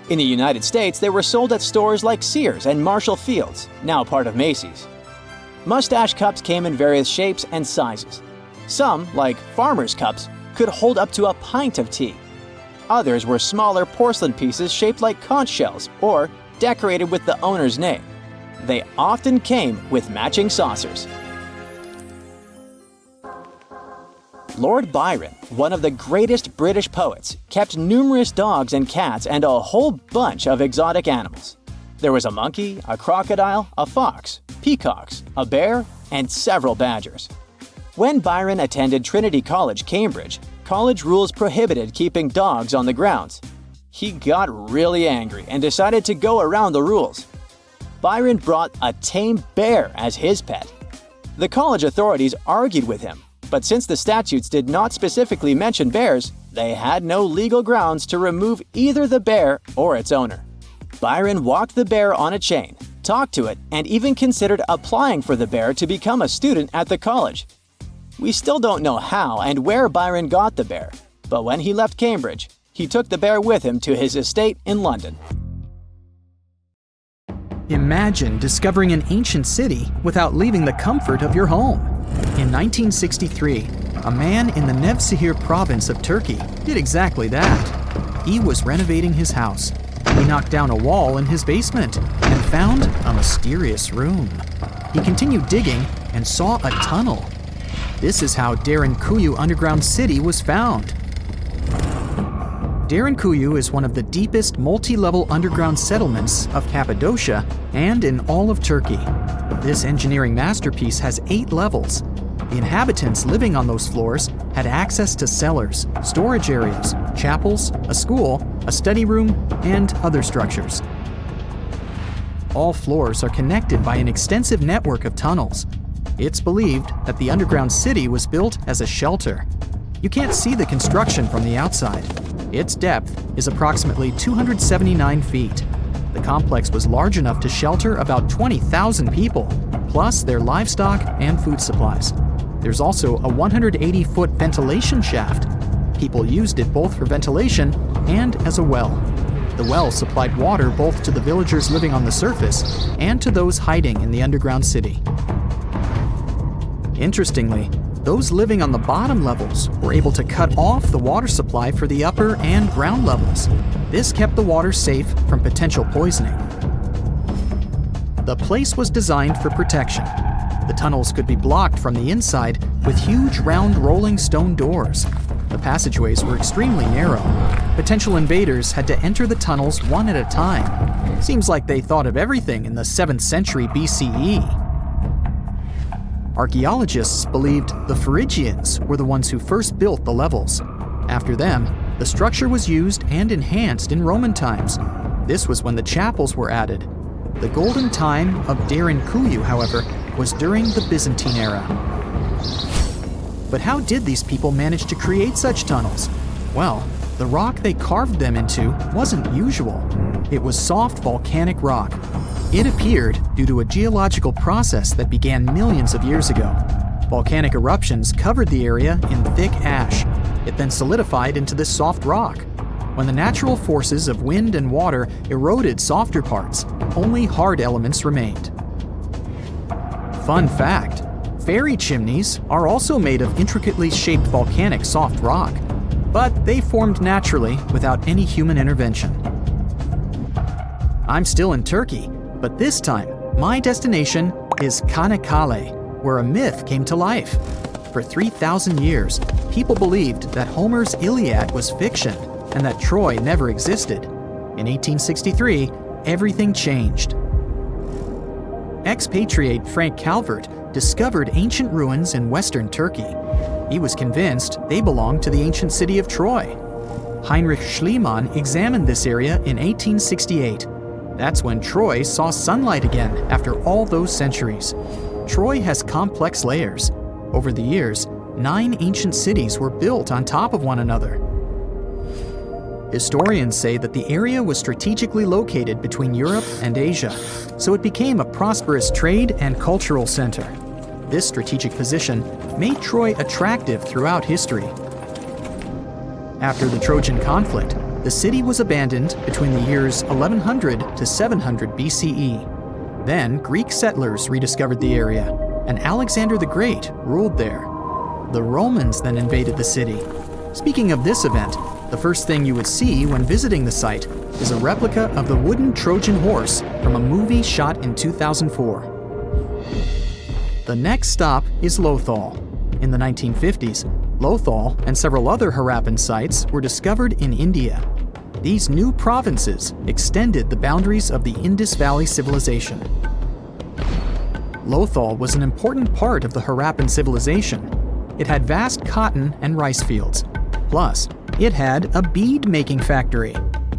In the United States, they were sold at stores like Sears and Marshall Field's, now part of Macy's. Mustache cups came in various shapes and sizes. Some, like farmers' cups, could hold up to a pint of tea. Others were smaller porcelain pieces shaped like conch shells or decorated with the owner's name. They often came with matching saucers. Lord Byron, one of the greatest British poets, kept numerous dogs and cats and a whole bunch of exotic animals. There was a monkey, a crocodile, a fox, peacocks, a bear, and several badgers. When Byron attended Trinity College, Cambridge, college rules prohibited keeping dogs on the grounds. He got really angry and decided to go around the rules. Byron brought a tame bear as his pet. The college authorities argued with him, but since the statutes did not specifically mention bears, they had no legal grounds to remove either the bear or its owner. Byron walked the bear on a chain, talked to it, and even considered applying for the bear to become a student at the college. We still don't know how and where Byron got the bear, but when he left Cambridge, he took the bear with him to his estate in London. Imagine discovering an ancient city without leaving the comfort of your home. In 1963, a man in the Nevşehir province of Turkey did exactly that. He was renovating his house. He knocked down a wall in his basement and found a mysterious room. He continued digging and saw a tunnel. This is how Derinkuyu underground city was found. Derinkuyu is one of the deepest multi-level underground settlements of Cappadocia and in all of Turkey. This engineering masterpiece has 8 levels. The inhabitants living on those floors had access to cellars, storage areas, chapels, a school, a study room, and other structures. All floors are connected by an extensive network of tunnels. It's believed that the underground city was built as a shelter. You can't see the construction from the outside. Its depth is approximately 279 feet. The complex was large enough to shelter about 20,000 people, plus their livestock and food supplies. There's also a 180-foot ventilation shaft. People used it both for ventilation and as a well. The well supplied water both to the villagers living on the surface and to those hiding in the underground city. Interestingly, those living on the bottom levels were able to cut off the water supply for the upper and ground levels. This kept the water safe from potential poisoning. The place was designed for protection. The tunnels could be blocked from the inside with huge round rolling stone doors. The passageways were extremely narrow. Potential invaders had to enter the tunnels one at a time. Seems like they thought of everything in the 7th century BCE. Archaeologists believed the Phrygians were the ones who first built the levels. After them, the structure was used and enhanced in Roman times. This was when the chapels were added. The golden time of Derinkuyu, however, was during the Byzantine era. But how did these people manage to create such tunnels? Well, the rock they carved them into wasn't usual. It was soft volcanic rock. It appeared due to a geological process that began millions of years ago. Volcanic eruptions covered the area in thick ash. It then solidified into this soft rock. When the natural forces of wind and water eroded softer parts, only hard elements remained. Fun fact, fairy chimneys are also made of intricately shaped volcanic soft rock. but they formed naturally without any human intervention. I'm still in Turkey, but this time, my destination is Çanakkale, where a myth came to life. For 3,000 years, people believed that Homer's Iliad was fiction and that Troy never existed. In 1863, everything changed. Expatriate Frank Calvert discovered ancient ruins in western Turkey. He was convinced they belonged to the ancient city of Troy. Heinrich Schliemann examined this area in 1868. That's when Troy saw sunlight again after all those centuries. Troy has complex layers. Over the years, 9 ancient cities were built on top of one another. Historians say that the area was strategically located between Europe and Asia, so it became a prosperous trade and cultural center. This strategic position made Troy attractive throughout history. After the Trojan conflict, the city was abandoned between the years 1100 to 700 BCE. Then Greek settlers rediscovered the area, and Alexander the Great ruled there. The Romans then invaded the city. Speaking of this event, the first thing you would see when visiting the site is a replica of the wooden Trojan horse from a movie shot in 2004. The next stop is Lothal. In the 1950s, Lothal and several other Harappan sites were discovered in India. These new provinces extended the boundaries of the Indus Valley civilization. Lothal was an important part of the Harappan civilization. It had vast cotton and rice fields. Plus, it had a bead-making factory.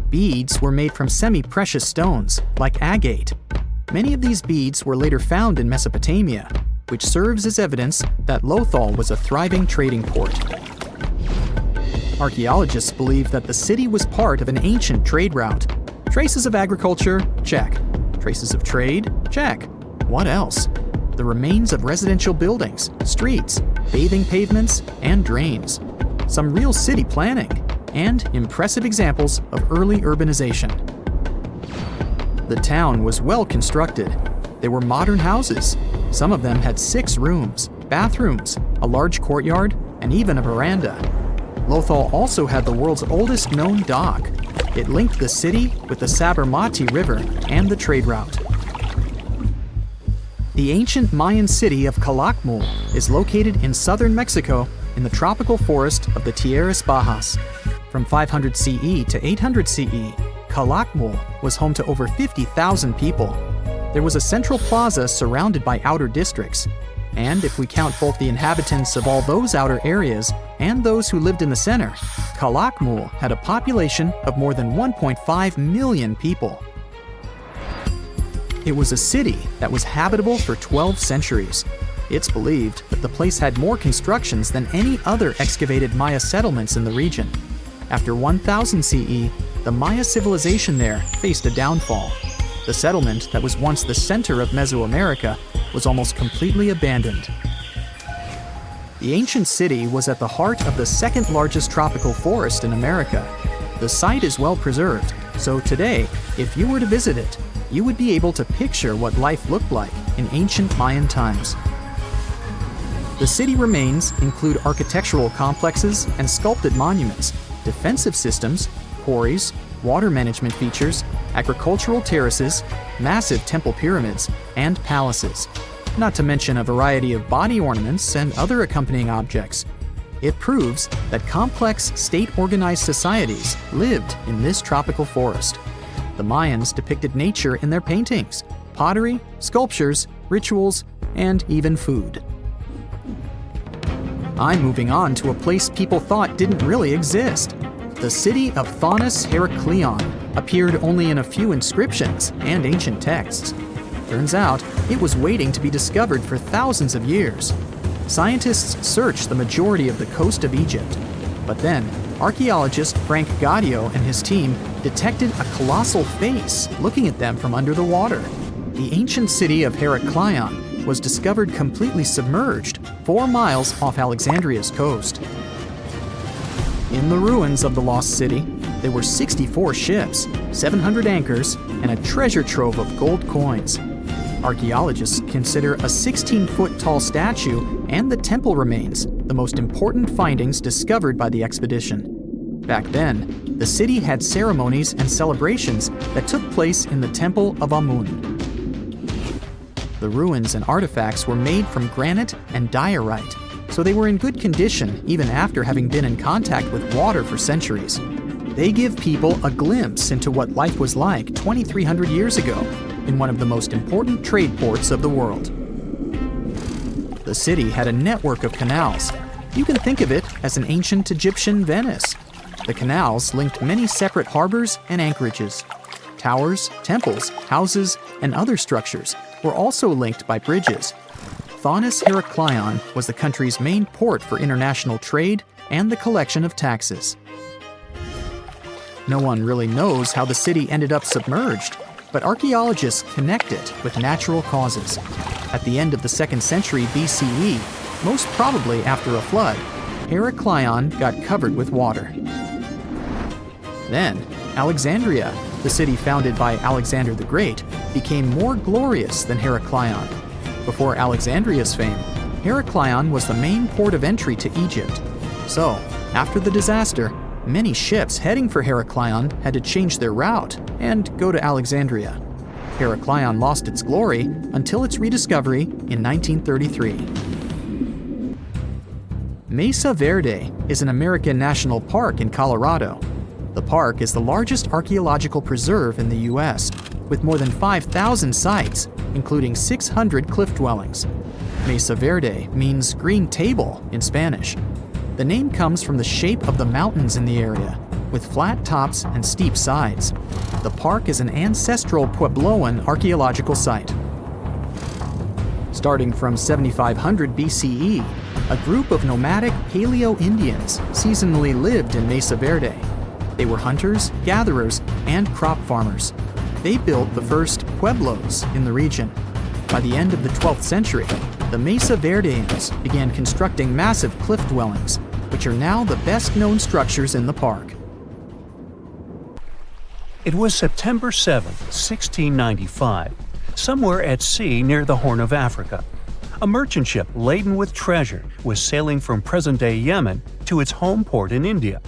Beads were made from semi-precious stones, like agate. Many of these beads were later found in Mesopotamia, which serves as evidence that Lothal was a thriving trading port. Archaeologists believe that the city was part of an ancient trade route. Traces of agriculture? Check. Traces of trade? Check. What else? The remains of residential buildings, streets, bathing pavements, and drains. Some real city planning, and impressive examples of early urbanization. The town was well constructed. There were modern houses. Some of them had 6 rooms, bathrooms, a large courtyard, and even a veranda. Lothal also had the world's oldest known dock. It linked the city with the Sabarmati River and the trade route. The ancient Mayan city of Calakmul is located in southern Mexico in the tropical forest of the Tierras Bajas. From 500 CE to 800 CE, Calakmul was home to over 50,000 people. There was a central plaza surrounded by outer districts. And if we count both the inhabitants of all those outer areas and those who lived in the center, Calakmul had a population of more than 1.5 million people. It was a city that was habitable for 12 centuries. It's believed that the place had more constructions than any other excavated Maya settlements in the region. After 1000 CE, the Maya civilization there faced a downfall. The settlement that was once the center of Mesoamerica was almost completely abandoned. The ancient city was at the heart of the second largest tropical forest in America. The site is well preserved, so today, if you were to visit it, you would be able to picture what life looked like in ancient Mayan times. The city remains include architectural complexes and sculpted monuments, defensive systems, quarries, water management features, agricultural terraces, massive temple pyramids, and palaces, not to mention a variety of body ornaments and other accompanying objects. It proves that complex state-organized societies lived in this tropical forest. The Mayans depicted nature in their paintings, pottery, sculptures, rituals, and even food. I'm moving on to a place people thought didn't really exist. The city of Thonis Heraklion appeared only in a few inscriptions and ancient texts. Turns out, it was waiting to be discovered for thousands of years. Scientists searched the majority of the coast of Egypt. But then, archaeologist Frank Gaudio and his team detected a colossal face looking at them from under the water. The ancient city of Heraklion was discovered completely submerged 4 miles off Alexandria's coast. In the ruins of the lost city, there were 64 ships, 700 anchors, and a treasure trove of gold coins. Archaeologists consider a 16-foot tall statue and the temple remains the most important findings discovered by the expedition. Back then, the city had ceremonies and celebrations that took place in the Temple of Amun. The ruins and artifacts were made from granite and diorite, so they were in good condition even after having been in contact with water for centuries. They give people a glimpse into what life was like 2,300 years ago in one of the most important trade ports of the world. The city had a network of canals. You can think of it as an ancient Egyptian Venice. The canals linked many separate harbors and anchorages. Towers, temples, houses, and other structures were also linked by bridges. Thonis Heraklion was the country's main port for international trade and the collection of taxes. No one really knows how the city ended up submerged, but archaeologists connect it with natural causes. At the end of the 2nd century BCE, most probably after a flood, Heraklion got covered with water. Then, Alexandria, the city founded by Alexander the Great, became more glorious than Heraklion. Before Alexandria's fame, Heraklion was the main port of entry to Egypt. So, after the disaster, many ships heading for Heraklion had to change their route and go to Alexandria. Heraklion lost its glory until its rediscovery in 1933. Mesa Verde is an American national park in Colorado. The park is the largest archaeological preserve in the U.S., with more than 5,000 sites, including 600 cliff dwellings. Mesa Verde means green table in Spanish. The name comes from the shape of the mountains in the area, with flat tops and steep sides. The park is an ancestral Puebloan archaeological site. Starting from 7500 BCE, a group of nomadic Paleo-Indians seasonally lived in Mesa Verde. They were hunters, gatherers, and crop farmers. They built the first pueblos in the region. By the end of the 12th century, the Mesa Verdeans began constructing massive cliff dwellings, which are now the best-known structures in the park. It was September 7, 1695, somewhere at sea near the Horn of Africa. A merchant ship laden with treasure was sailing from present-day Yemen to its home port in India.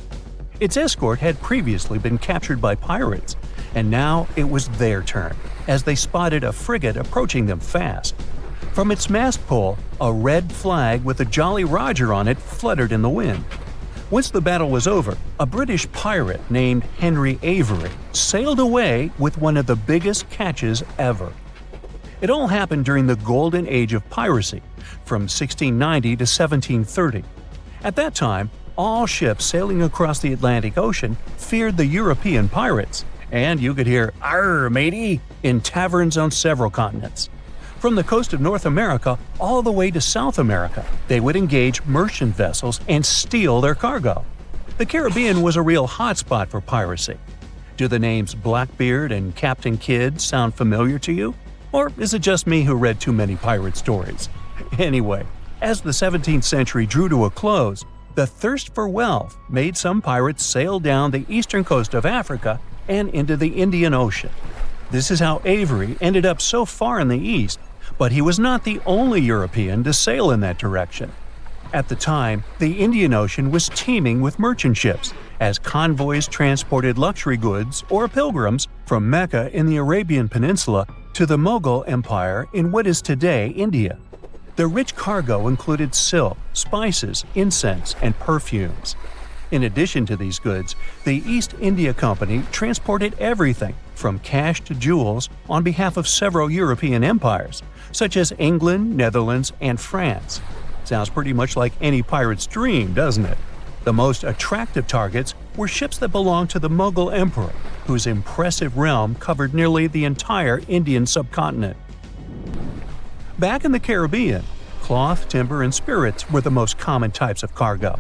Its escort had previously been captured by pirates, and now it was their turn, as they spotted a frigate approaching them fast. From its mast pole, a red flag with a Jolly Roger on it fluttered in the wind. Once the battle was over, a British pirate named Henry Avery sailed away with one of the biggest catches ever. It all happened during the golden age of piracy, from 1690 to 1730. At that time, all ships sailing across the Atlantic Ocean feared the European pirates, and you could hear "Arr, matey" in taverns on several continents. From the coast of North America all the way to South America, they would engage merchant vessels and steal their cargo. The Caribbean was a real hotspot for piracy. Do the names Blackbeard and Captain Kidd sound familiar to you? Or is it just me who read too many pirate stories? Anyway, as the 17th century drew to a close, the thirst for wealth made some pirates sail down the eastern coast of Africa and into the Indian Ocean. This is how Avery ended up so far in the east, but he was not the only European to sail in that direction. At the time, the Indian Ocean was teeming with merchant ships, as convoys transported luxury goods or pilgrims from Mecca in the Arabian Peninsula to the Mughal Empire in what is today India. The rich cargo included silk, spices, incense, and perfumes. In addition to these goods, the East India Company transported everything from cash to jewels on behalf of several European empires, such as England, Netherlands, and France. Sounds pretty much like any pirate's dream, doesn't it? The most attractive targets were ships that belonged to the Mughal emperor, whose impressive realm covered nearly the entire Indian subcontinent. Back in the Caribbean, cloth, timber, and spirits were the most common types of cargo.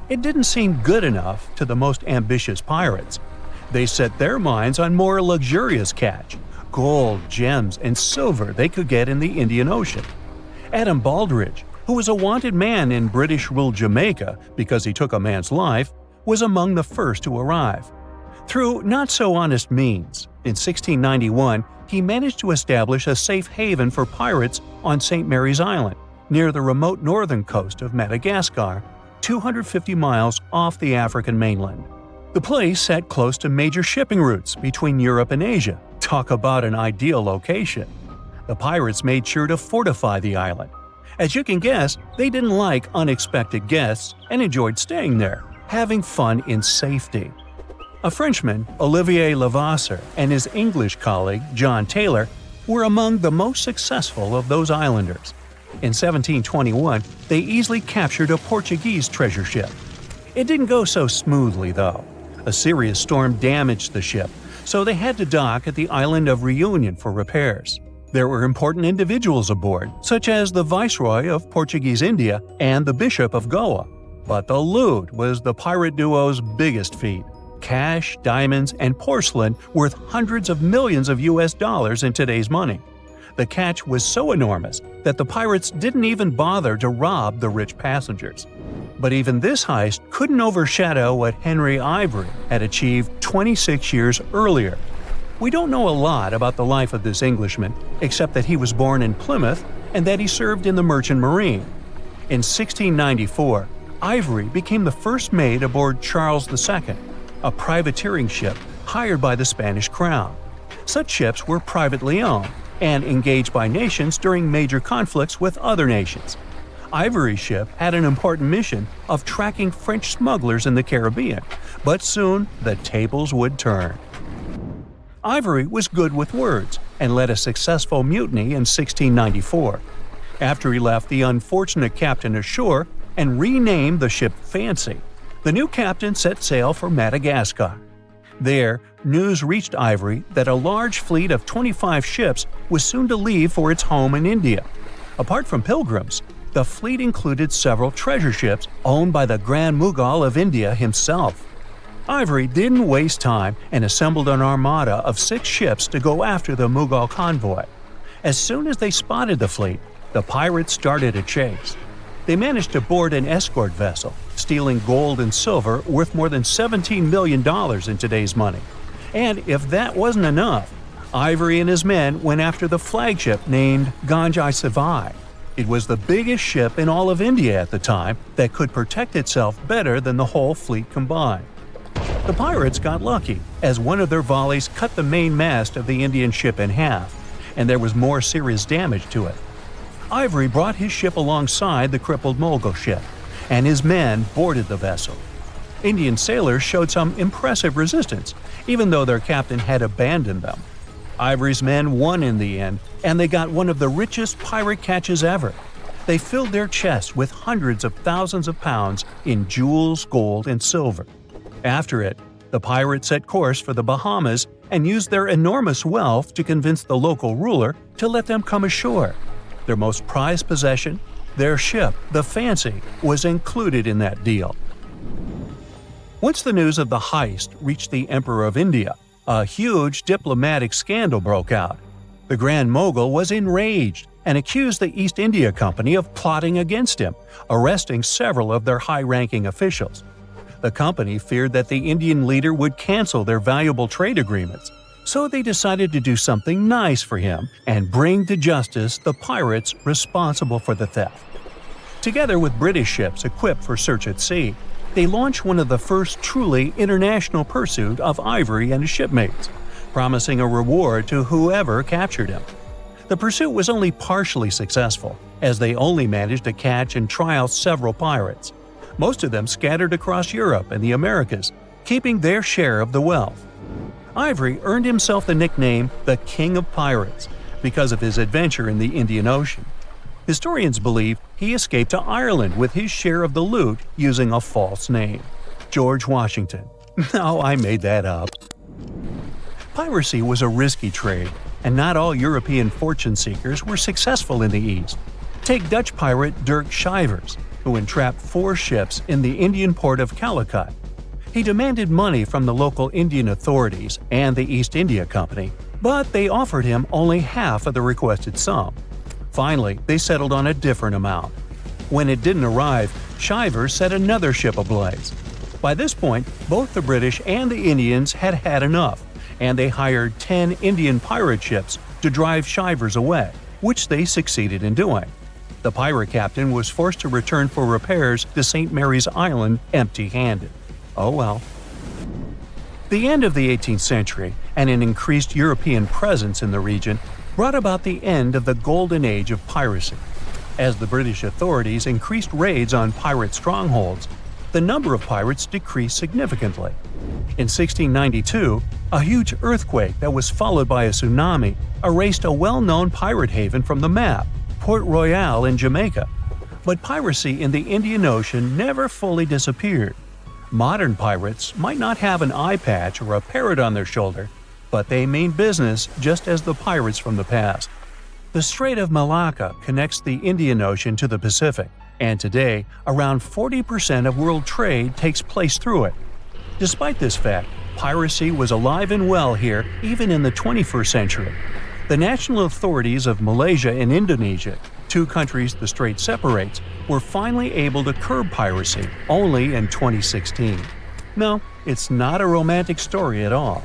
It didn't seem good enough to the most ambitious pirates. They set their minds on more luxurious catch, gold, gems, and silver they could get in the Indian Ocean. Adam Baldridge, who was a wanted man in British-ruled Jamaica because he took a man's life, was among the first to arrive. Through not-so-honest means, in 1691, he managed to establish a safe haven for pirates on St. Mary's Island, near the remote northern coast of Madagascar, 250 miles off the African mainland. The place sat close to major shipping routes between Europe and Asia. Talk about an ideal location. The pirates made sure to fortify the island. As you can guess, they didn't like unexpected guests and enjoyed staying there, having fun in safety. A Frenchman, Olivier Levasseur, and his English colleague, John Taylor, were among the most successful of those islanders. In 1721, they easily captured a Portuguese treasure ship. It didn't go so smoothly, though. A serious storm damaged the ship, so they had to dock at the island of Reunion for repairs. There were important individuals aboard, such as the Viceroy of Portuguese India and the Bishop of Goa. But the loot was the pirate duo's biggest feat. Cash, diamonds, and porcelain worth hundreds of millions of US dollars in today's money. The catch was so enormous that the pirates didn't even bother to rob the rich passengers. But even this heist couldn't overshadow what Henry Ivory had achieved 26 years earlier. We don't know a lot about the life of this Englishman, except that he was born in Plymouth and that he served in the Merchant Marine. In 1694, Ivory became the first mate aboard Charles II, a privateering ship hired by the Spanish crown. Such ships were privately owned and engaged by nations during major conflicts with other nations. Ivory's ship had an important mission of tracking French smugglers in the Caribbean, but soon the tables would turn. Ivory was good with words and led a successful mutiny in 1694. After he left the unfortunate captain ashore and renamed the ship Fancy, the new captain set sail for Madagascar. There, news reached Ivory that a large fleet of 25 ships was soon to leave for its home in India. Apart from pilgrims, the fleet included several treasure ships owned by the Grand Mughal of India himself. Ivory didn't waste time and assembled an armada of 6 ships to go after the Mughal convoy. As soon as they spotted the fleet, the pirates started a chase. They managed to board an escort vessel, stealing gold and silver worth more than $17 million in today's money. And if that wasn't enough, Ivory and his men went after the flagship named Ganjai Savai. It was the biggest ship in all of India at the time that could protect itself better than the whole fleet combined. The pirates got lucky, as one of their volleys cut the main mast of the Indian ship in half, and there was more serious damage to it. Ivory brought his ship alongside the crippled Mogul ship, and his men boarded the vessel. Indian sailors showed some impressive resistance, even though their captain had abandoned them. Ivory's men won in the end, and they got one of the richest pirate catches ever. They filled their chests with hundreds of thousands of pounds in jewels, gold, and silver. After it, the pirates set course for the Bahamas and used their enormous wealth to convince the local ruler to let them come ashore. Their most prized possession, their ship, the Fancy, was included in that deal. Once the news of the heist reached the Emperor of India, a huge diplomatic scandal broke out. The Grand Mogul was enraged and accused the East India Company of plotting against him, arresting several of their high-ranking officials. The company feared that the Indian leader would cancel their valuable trade agreements, so they decided to do something nice for him and bring to justice the pirates responsible for the theft. Together with British ships equipped for search at sea, they launched one of the first truly international pursuit of Ivory and his shipmates, promising a reward to whoever captured him. The pursuit was only partially successful, as they only managed to catch and trial several pirates. Most of them scattered across Europe and the Americas, keeping their share of the wealth. Ivory earned himself the nickname the King of Pirates because of his adventure in the Indian Ocean. Historians believe he escaped to Ireland with his share of the loot using a false name, George Washington. No, I made that up. Piracy was a risky trade, and not all European fortune seekers were successful in the East. Take Dutch pirate Dirk Schijvers, who entrapped 4 ships in the Indian port of Calicut. He demanded money from the local Indian authorities and the East India Company, but they offered him only half of the requested sum. Finally, they settled on a different amount. When it didn't arrive, Schijvers set another ship ablaze. By this point, both the British and the Indians had had enough, and they hired 10 Indian pirate ships to drive Schijvers away, which they succeeded in doing. The pirate captain was forced to return for repairs to St. Mary's Island empty-handed. Oh well. The end of the 18th century and an increased European presence in the region brought about the end of the golden age of piracy. As the British authorities increased raids on pirate strongholds, the number of pirates decreased significantly. In 1692, a huge earthquake that was followed by a tsunami erased a well-known pirate haven from the map, Port Royal in Jamaica. But piracy in the Indian Ocean never fully disappeared. Modern pirates might not have an eye patch or a parrot on their shoulder, but they mean business just as the pirates from the past. The Strait of Malacca connects the Indian Ocean to the Pacific, and today, around 40% of world trade takes place through it. Despite this fact, piracy was alive and well here even in the 21st century. The national authorities of Malaysia and Indonesia, two countries the strait separates, were finally able to curb piracy only in 2016. No, it's not a romantic story at all.